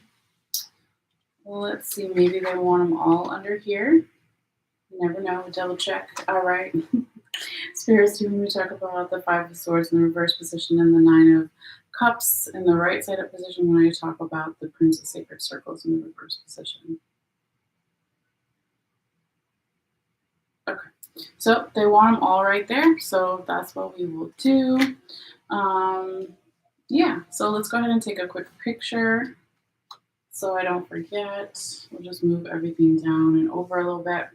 Well, let's see. Maybe they want them all under here. You never know. Double check. All right. Spirits, do you want me to talk about the 5 of Swords in the reverse position and the 9 of Cups in the right side up position when I talk about the Prince of Sacred Circles in the reverse position? So they want them all right there. So that's what we will do. Yeah, so let's go ahead and take a quick picture so I don't forget. We'll just move everything down and over a little bit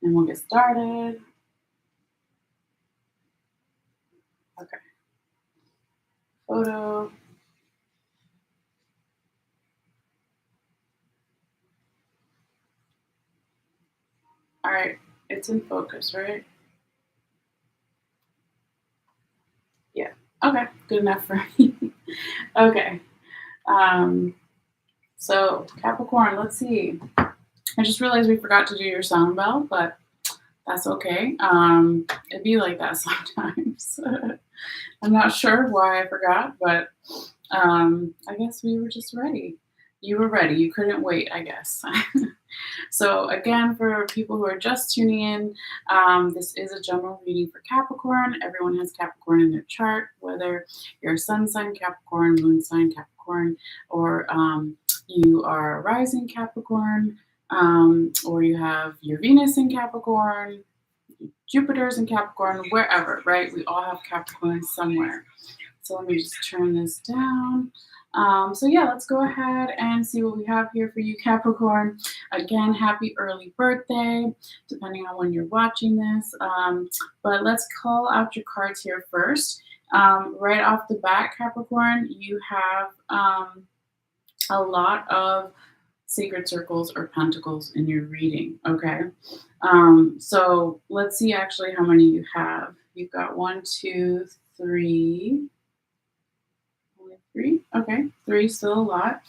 and we'll get started. Okay. Photo. All right, it's in focus, right? Yeah. Okay, good enough for me. Okay. Um, so Capricorn, let's see. I just realized we forgot to do your sound bell, but that's okay. It'd be like that sometimes. I'm not sure why I forgot, but I guess we were just ready. You were ready. You couldn't wait, I guess. So, again, for people who are just tuning in, this is a general reading for Capricorn. Everyone has Capricorn in their chart, whether you're a sun sign Capricorn, moon sign Capricorn, or you are a rising Capricorn, or you have your Venus in Capricorn, Jupiter's in Capricorn, wherever, right? We all have Capricorn somewhere. So let me just turn this down. So yeah, let's go ahead and see what we have here for you, Capricorn. Again, happy early birthday, depending on when you're watching this. But let's call out your cards here first. Right off the bat, Capricorn, you have a lot of sacred circles or pentacles in your reading, okay? So let's see actually how many you have. You've got 1, 2, 3. Only 3? Okay, 3 still a lot.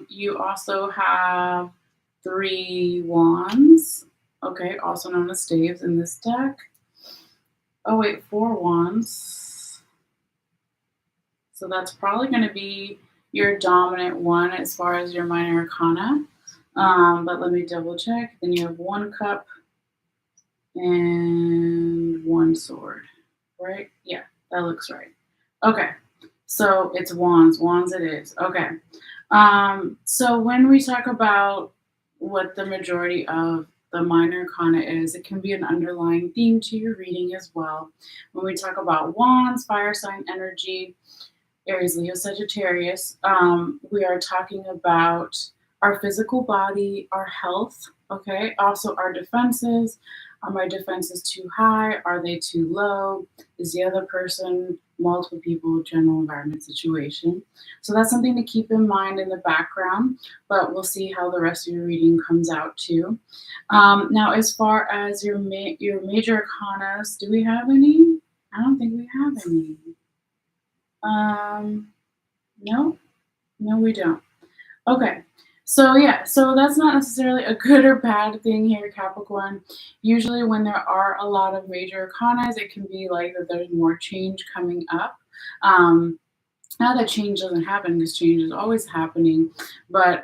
You also have 3 wands, okay, also known as staves in this deck. Oh wait, 4 wands. So that's probably going to be your dominant one as far as your minor arcana. But let me double check. Then you have 1 cup and 1 sword, right? Yeah, that looks right. Okay, so it's wands. Wands it is. Okay. So when we talk about what the majority of the minor arcana is, it can be an underlying theme to your reading as well. When we talk about wands, fire sign energy, Aries, Leo, Sagittarius, we are talking about our physical body, our health, okay? Also our defenses. Are my defenses too high? Are they too low? Is the other person, multiple people, general environment situation? So that's something to keep in mind in the background, but we'll see how the rest of your reading comes out too. Now, as far as your major arcanas, do we have any? I don't think we have any. No, no, we don't. Okay. So yeah, so that's not necessarily a good or bad thing here, Capricorn. Usually when there are a lot of major arcanas, it can be like that there's more change coming up. Not that change doesn't happen, because change is always happening, but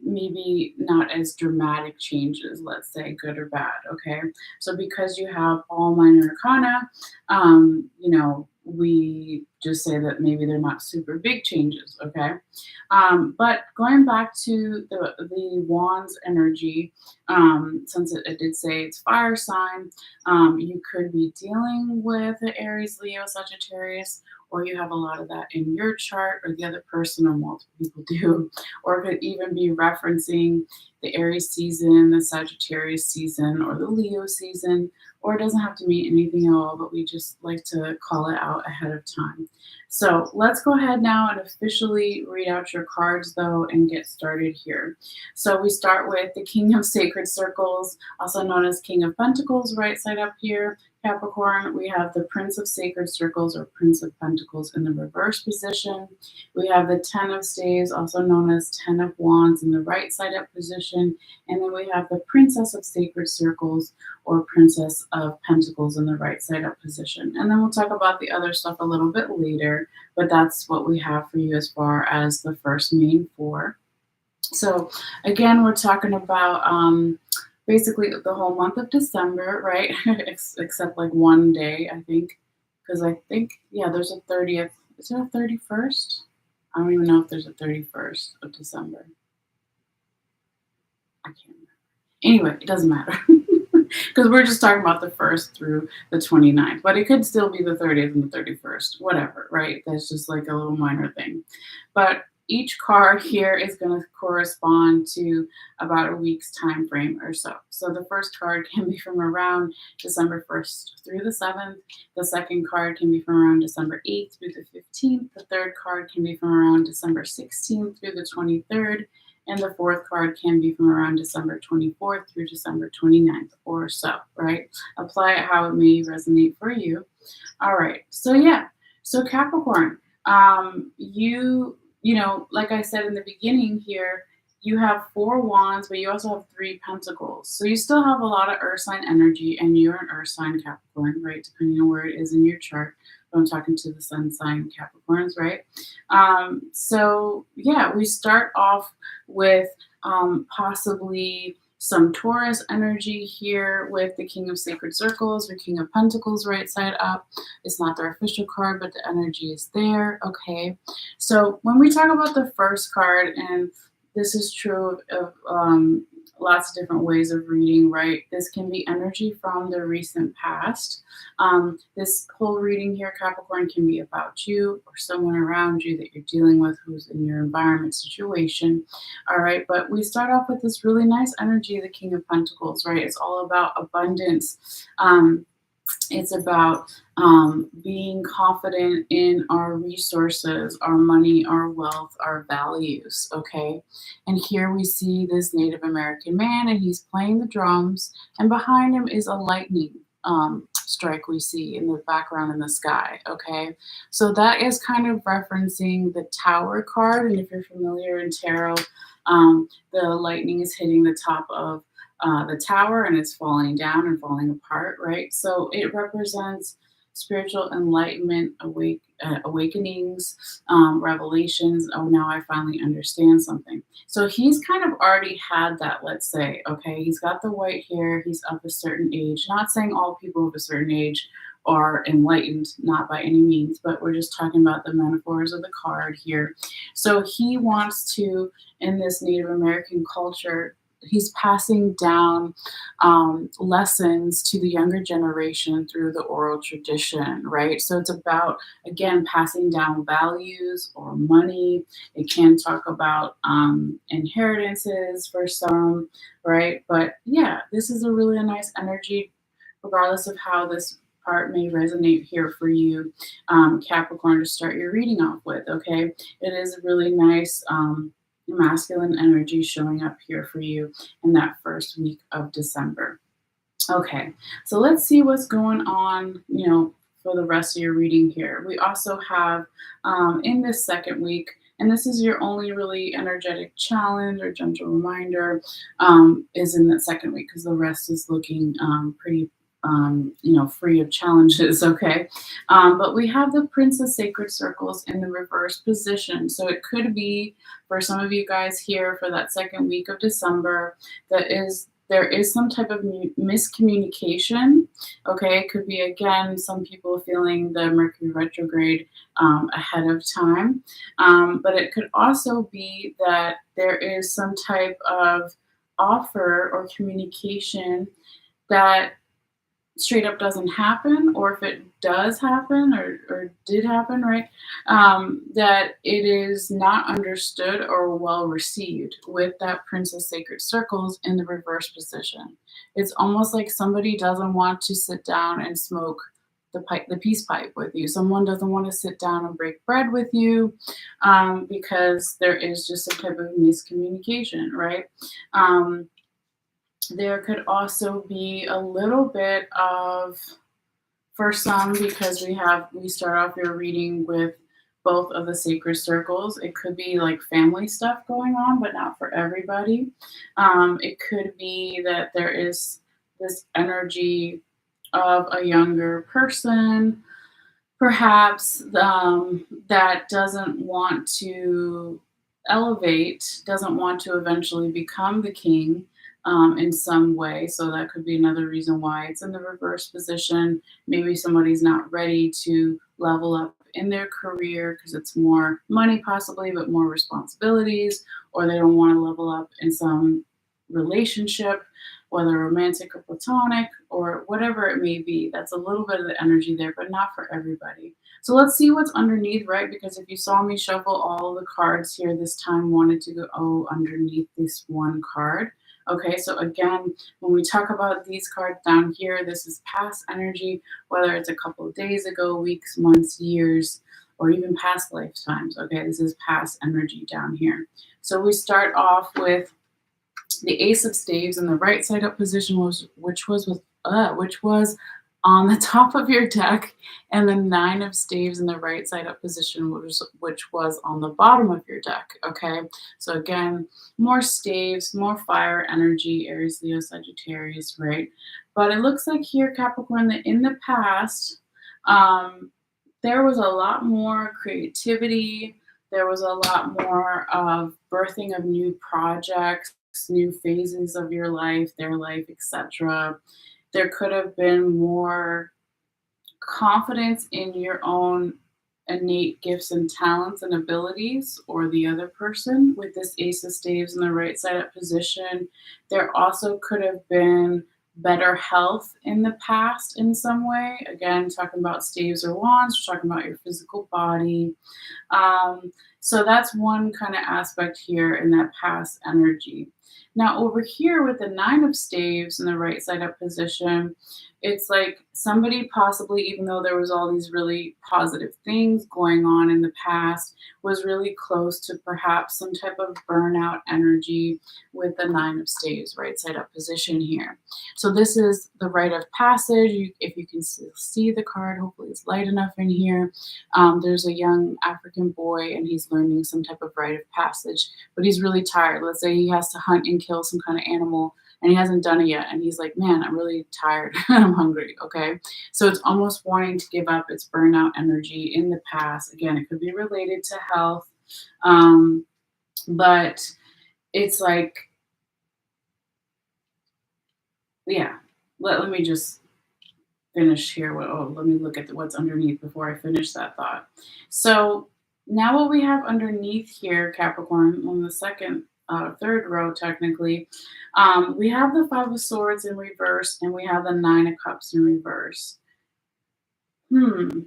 maybe not as dramatic changes, let's say, good or bad, okay? So because you have all minor arcana, we just say that maybe they're not super big changes, okay? But going back to the wands energy, since it did say it's fire sign, you could be dealing with the Aries, Leo, Sagittarius, or you have a lot of that in your chart, or the other person or multiple people do, or it could even be referencing the Aries season, the Sagittarius season, or the Leo season, or it doesn't have to mean anything at all, but we just like to call it out ahead of time. So let's go ahead now and officially read out your cards, though, and get started here. So we start with the King of Sacred Circles, also known as King of Pentacles, right side up here. Capricorn, we have the Prince of Sacred Circles, or Prince of Pentacles, in the reverse position. We have the Ten of Staves, also known as Ten of Wands, in the right side up position. And then we have the Princess of Sacred Circles, or Princess of Pentacles, in the right side up position. And then we'll talk about the other stuff a little bit later, but that's what we have for you as far as the first main 4. So again, we're talking about basically the whole month of December, right? Except like one day, I think, because I think, yeah, there's a 30th. Is there a 31st? I don't even know if there's a 31st of December. I can't remember. Anyway, it doesn't matter. because we're just talking about the 1st through the 29th, but it could still be the 30th and the 31st, whatever, right? That's just like a little minor thing. But each card here is going to correspond to about a week's time frame or so. So the first card can be from around December 1st through the 7th. The second card can be from around December 8th through the 15th. The third card can be from around December 16th through the 23rd. And the fourth card can be from around December 24th through December 29th or so, right? Apply it how it may resonate for you. All right. So yeah. So Capricorn, you know, like I said in the beginning here, you have 4 wands, but you also have 3 pentacles. So you still have a lot of earth sign energy, and you're an earth sign Capricorn, right? Depending on where it is in your chart. But I'm talking to the sun sign Capricorns, right? So yeah, we start off with possibly some Taurus energy here with the King of Sacred Circles or King of Pentacles right side up. It's not their official card, but the energy is there. Okay. So when we talk about the first card, and this is true of lots of different ways of reading, right? This can be energy from the recent past. This whole reading here, Capricorn, can be about you or someone around you that you're dealing with who's in your environment situation. All right, but we start off with this really nice energy of the King of Pentacles, right? It's all about abundance. It's about being confident in our resources, our money, our wealth, our values, okay? And here we see this Native American man, and he's playing the drums, and behind him is a lightning strike we see in the background in the sky, okay? So that is kind of referencing the Tower card, and if you're familiar in tarot, the lightning is hitting the top of the tower, and it's falling down and falling apart, right? So it represents spiritual enlightenment, awakenings, revelations. Oh, now I finally understand something. So he's kind of already had that, let's say, okay? He's got the white hair, he's of a certain age. Not saying all people of a certain age are enlightened, not by any means, but we're just talking about the metaphors of the card here. So he wants to, in this Native American culture, he's passing down lessons to the younger generation through the oral tradition, right? So it's about, again, passing down values or money. It can talk about inheritances for some, right? But yeah, this is a really nice energy, regardless of how this part may resonate here for you, Capricorn, to start your reading off with, okay? It is a really nice masculine energy showing up here for you in that first week of December. Okay, so let's see what's going on, you know, for the rest of your reading here. We also have in this second week, and this is your only really energetic challenge or gentle reminder, is in that second week, because the rest is looking pretty you know, free of challenges, okay? But we have the Prince of Sacred Circles in the reverse position. So it could be, for some of you guys here, for that second week of December, there is some type of miscommunication, okay? It could be, again, some people feeling the Mercury retrograde ahead of time. But it could also be that there is some type of offer or communication that straight up doesn't happen, or if it does happen or did happen, right, that it is not understood or well received with that Prince of Sacred Circles in the reverse position. It's almost like somebody doesn't want to sit down and smoke the peace pipe with you. Someone doesn't want to sit down and break bread with you, because there is just some type of miscommunication, right? There could also be a little bit of, for some, because we start off your reading with both of the sacred circles. It could be like family stuff going on, but not for everybody. It could be that there is this energy of a younger person, perhaps, that doesn't want to elevate, doesn't want to eventually become the king in some way. So that could be another reason why it's in the reverse position. Maybe somebody's not ready to level up in their career because it's more money possibly, but more responsibilities, or they don't want to level up in some relationship. whether romantic or platonic or whatever it may be. That's a little bit of the energy there, but not for everybody. So let's see what's underneath, right? Because if you saw me shuffle all the cards here this time, wanted to go underneath this one card. Okay, so again, when we talk about these cards down here, this is past energy, whether it's a couple of days ago, weeks, months, years, or even past lifetimes. Okay, this is past energy down here. So we start off with the Ace of Staves in the right side up position, which was on the top of your deck, and the Nine of Staves in the right side up position, which was on the bottom of your deck. Okay, so again, more staves, more fire energy, Aries, Leo, Sagittarius, right? But it looks like here, Capricorn, that in the past, there was a lot more creativity. There was a lot more of birthing of new projects, new phases of your life, their life, etc. There could have been more confidence in your own innate gifts and talents and abilities, or the other person with this Ace of Staves in the right side up position. There also could have been better health in the past in some way. Again, talking about staves or wands, we're talking about your physical body. So that's one kind of aspect here in that past energy. Now over here with the Nine of Staves in the right side up position, it's like somebody possibly, even though there was all these really positive things going on in the past, was really close to perhaps some type of burnout energy with the Nine of Staves right side up position here. So this is the rite of passage. If you can still see the card, hopefully it's light enough in here. There's a young African boy and he's learning some type of rite of passage, but he's really tired. Let's say he has to hunt and kill some kind of animal and he hasn't done it yet. And he's like, man, I'm really tired. I'm hungry. Okay. So it's almost wanting to give up its burnout energy in the past. Again, it could be related to health. But it's like, yeah, let me just finish here. Let me look at what's underneath before I finish that thought. So now what we have underneath here, Capricorn, on the third row technically, we have the Five of Swords in reverse and we have the Nine of Cups in reverse.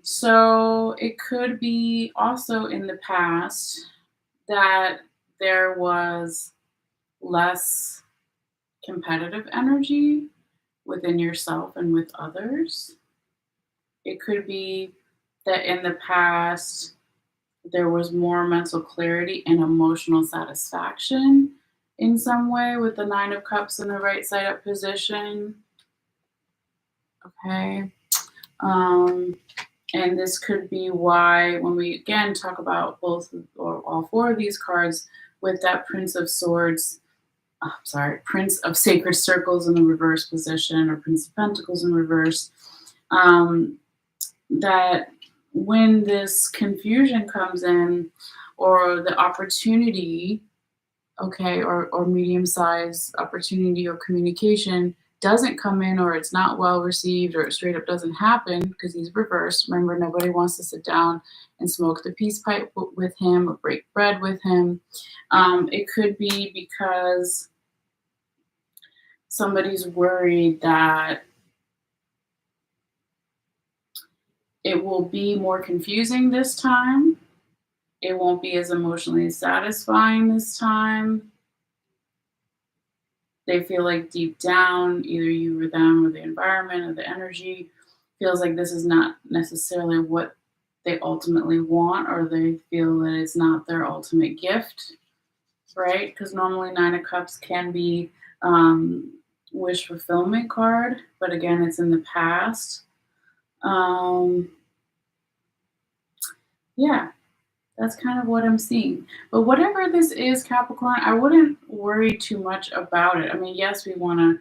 So it could be also in the past that there was less competitive energy within yourself and with others. It could be that in the past there was more mental clarity and emotional satisfaction in some way with the Nine of Cups in the right side up position. Okay. And this could be why when we again talk about both or all four of these cards with that Prince of Swords, Prince of Sacred Circles in the reverse position, or Prince of Pentacles in reverse, that when this confusion comes in, or the opportunity, okay, or medium-sized opportunity or communication doesn't come in, or it's not well received, or it straight up doesn't happen because he's reversed. Remember, nobody wants to sit down and smoke the peace pipe with him or break bread with him. It could be because somebody's worried that it will be more confusing this time. It won't be as emotionally satisfying this time. They feel like deep down, either you or them or the environment or the energy feels like this is not necessarily what they ultimately want, or they feel that it's not their ultimate gift, right? Because normally Nine of Cups can be wish fulfillment card, but again, it's in the past. Yeah, that's kind of what I'm seeing. But whatever this is, Capricorn, I wouldn't worry too much about it. I mean, yes, we want to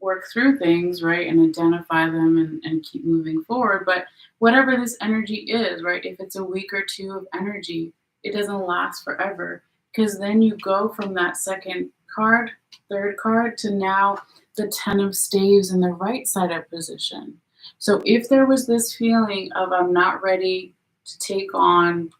work through things, right, and identify them and keep moving forward. But whatever this energy is, right, if it's a week or two of energy, it doesn't last forever, because then you go from that second card, third card, to now the Ten of Staves in the right side up position. So if there was this feeling of I'm not ready to take on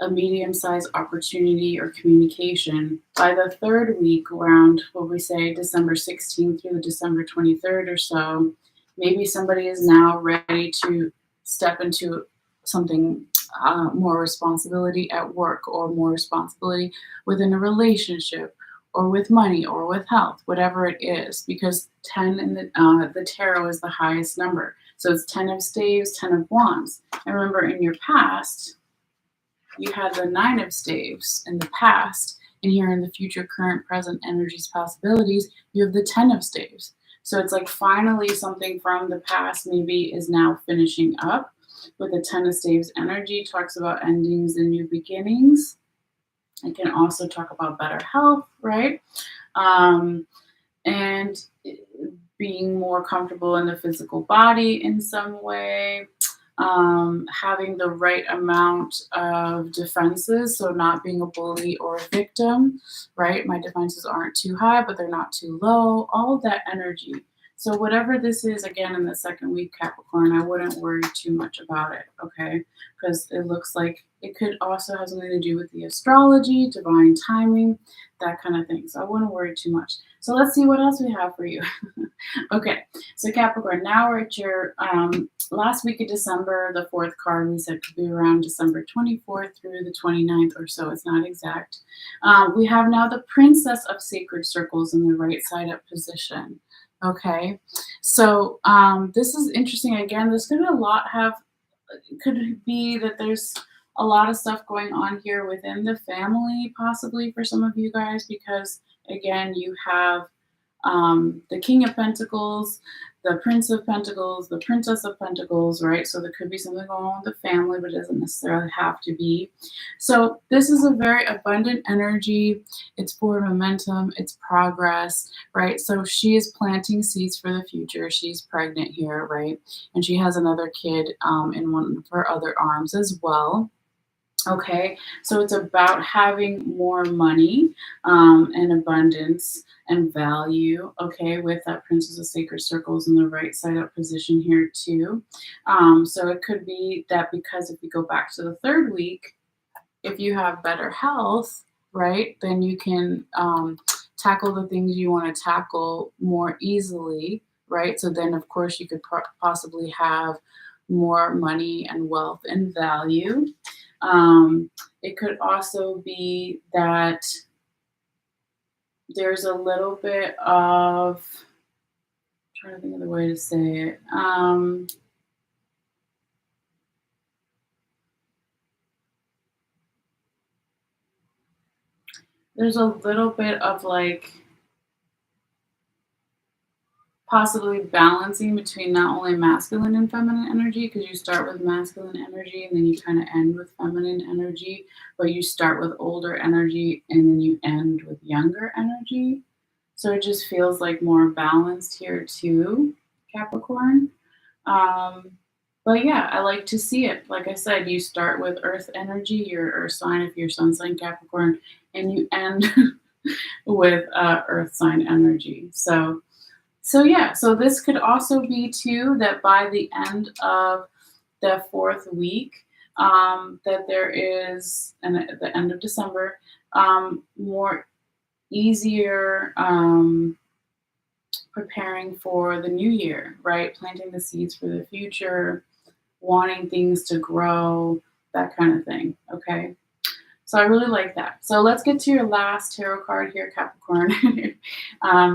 a medium-sized opportunity or communication. By the third week, around what we say December 16th through December 23rd or so, maybe somebody is now ready to step into something more responsibility at work, or more responsibility within a relationship, or with money, or with health, whatever it is, because 10 in the tarot is the highest number. So it's 10 of staves, 10 of wands. And remember, in your past, you had the 9 of staves in the past, and here in the future, current, present energies, possibilities, you have the 10 of staves. So it's like finally something from the past maybe is now finishing up. With the 10 of staves energy, talks about endings and new beginnings. It can also talk about better health, right? And being more comfortable in the physical body in some way. Having the right amount of defenses, so not being a bully or a victim, right? My defenses aren't too high, but they're not too low. All of that energy. So whatever this is, again, in the second week, Capricorn, I wouldn't worry too much about it, okay? Because it looks like it could also have something to do with the astrology, divine timing, that kind of thing. So I wouldn't worry too much. So let's see what else we have for you. Okay, so Capricorn, now we're at your last week of December. The fourth card we said could be around December 24th through the 29th or so. It's not exact. We have now the Princess of Sacred Circles in the right side up position. Okay, so this is interesting. Again, there's going to could be that there's a lot of stuff going on here within the family, possibly for some of you guys, because again, you have the King of Pentacles, the Prince of Pentacles, the Princess of Pentacles, right? So there could be something going on with the family, but it doesn't necessarily have to be. So this is a very abundant energy. It's forward momentum, it's progress, right? So she is planting seeds for the future. She's pregnant here, right? And she has another kid in one of her other arms as well. Okay, so it's about having more money and abundance and value, okay, with that Princess of Sacred Circles in the right side up position here too. So it could be that, because if you go back to the third week, if you have better health, right, then you can tackle the things you want to tackle more easily, right? So then, of course, you could possibly have more money and wealth and value. It could also be that there's a little bit of, I'm trying to think of the way to say it. There's a little bit of like possibly balancing between not only masculine and feminine energy, because you start with masculine energy and then you kind of end with feminine energy, but you start with older energy and then you end with younger energy. So it just feels like more balanced here too, Capricorn. But yeah, I like to see it. Like I said, you start with earth energy, your earth sign if you're sun sign Capricorn, and you end with earth sign energy. So yeah, so this could also be too that by the end of the fourth week, that there is, and at the end of December, more easier preparing for the new year, right? Planting the seeds for the future, wanting things to grow, that kind of thing, okay? So I really like that. So let's get to your last tarot card here, Capricorn,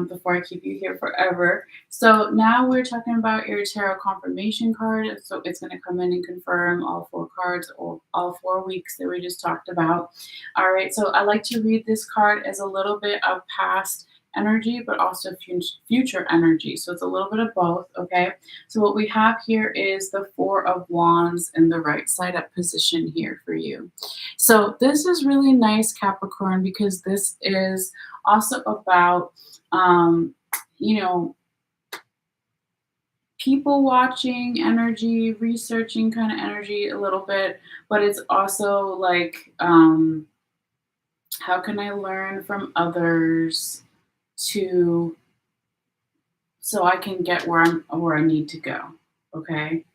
before I keep you here forever. So now we're talking about your tarot confirmation card. So it's going to come in and confirm all 4 cards, or all 4 weeks that we just talked about. All right, so I like to read this card as a little bit of past energy, but also future energy. So it's a little bit of both, okay? So what we have here is the 4 of Wands in the right side up position here for you. So this is really nice, Capricorn, because this is also about, people watching energy, researching kind of energy a little bit, but it's also like, how can I learn from others so I can get where I need to go, okay?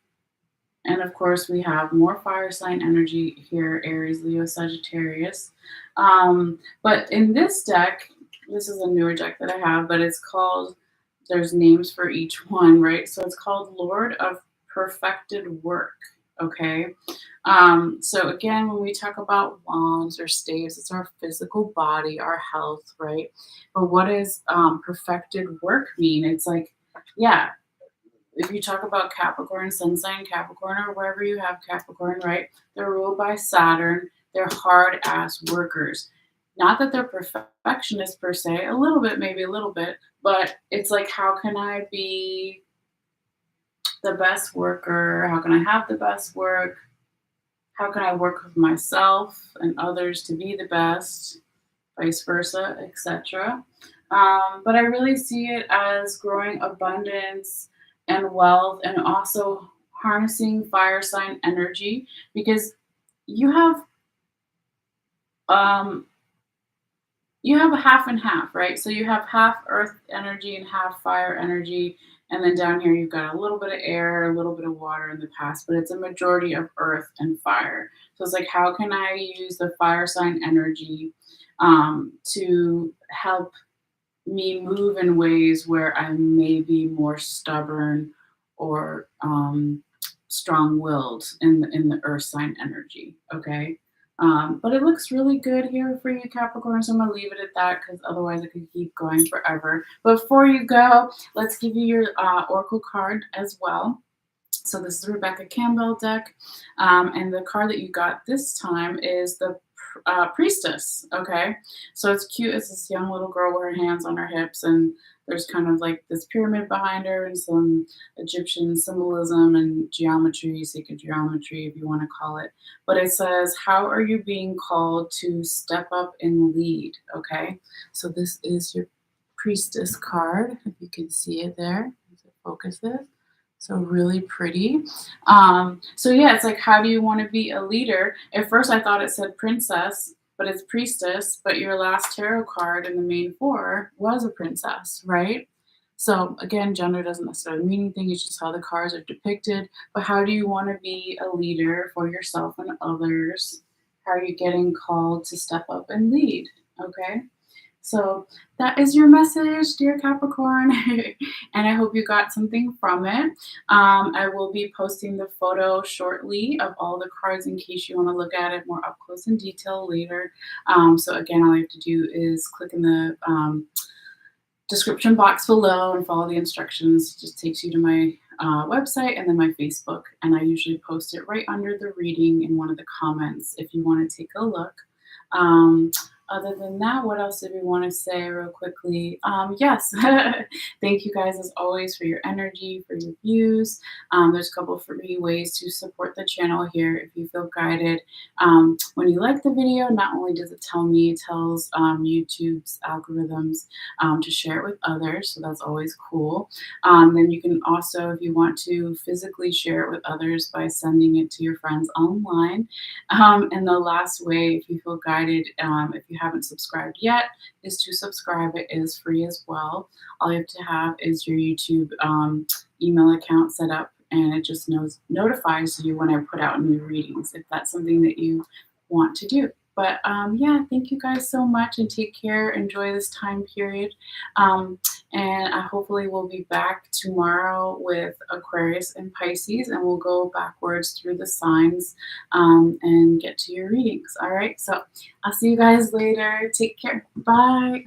And of course, we have more fire sign energy here, Aries, Leo, Sagittarius. But in this deck, this is a newer deck that I have, but it's called, there's names for each one, right? So it's called Lord of Perfected Work. Okay. So again, when we talk about wands or staves, it's our physical body, our health, right? But what does perfected work mean? It's like, yeah, if you talk about Capricorn, sun sign Capricorn, or wherever you have Capricorn, right? They're ruled by Saturn. They're hard ass workers. Not that they're perfectionists per se, a little bit, maybe a little bit, but it's like, how can I be the best worker? How can I have the best work? How can I work with myself and others to be the best, vice versa, etc. But I really see it as growing abundance and wealth, and also harnessing fire sign energy, because you have um, you have a half and half, right? So you have half earth energy and half fire energy. And then down here, you've got a little bit of air, a little bit of water in the past, but it's a majority of earth and fire. So it's like, how can I use the fire sign energy to help me move in ways where I may be more stubborn or strong-willed in the earth sign energy, okay? But it looks really good here for you, Capricorn, so I'm going to leave it at that, because otherwise it could keep going forever. But before you go, let's give you your oracle card as well. So this is Rebecca Campbell deck, and the card that you got this time is the Priestess. Okay, so it's cute. It's this young little girl with her hands on her hips, and there's kind of like this pyramid behind her and some Egyptian symbolism and geometry, sacred geometry, if you want to call it. But it says, "How are you being called to step up and lead?" Okay, so this is your Priestess card. If you can see it there, as it focuses. So really pretty. So yeah, it's like, how do you want to be a leader? At first I thought it said princess, but it's priestess, but your last tarot card in the main four was a princess, right? So again, gender doesn't necessarily mean anything, it's just how the cards are depicted. But how do you want to be a leader for yourself and others? How are you getting called to step up and lead? Okay. So that is your message, dear Capricorn, and I hope you got something from it. I will be posting the photo shortly of all the cards in case you want to look at it more up close and detail later. So again, all you have to do is click in the description box below and follow the instructions. It just takes you to my website and then my Facebook, and I usually post it right under the reading in one of the comments if you want to take a look. Other than that, what else did we want to say real quickly? Yes, thank you guys as always for your energy, for your views. There's a couple of free ways to support the channel here if you feel guided. When you like the video, not only does it tell me, it tells YouTube's algorithms to share it with others, so that's always cool. Then you can also, if you want to, physically share it with others by sending it to your friends online. And the last way, if you feel guided, if you haven't subscribed yet, is to subscribe. It is free as well. All you have to have is your YouTube email account set up, and it just notifies you when I put out new readings, if that's something that you want to do. But yeah, thank you guys so much, and take care. Enjoy this time period. And I hopefully will be back tomorrow with Aquarius and Pisces, and we'll go backwards through the signs and get to your readings. All right, so I'll see you guys later. Take care. Bye.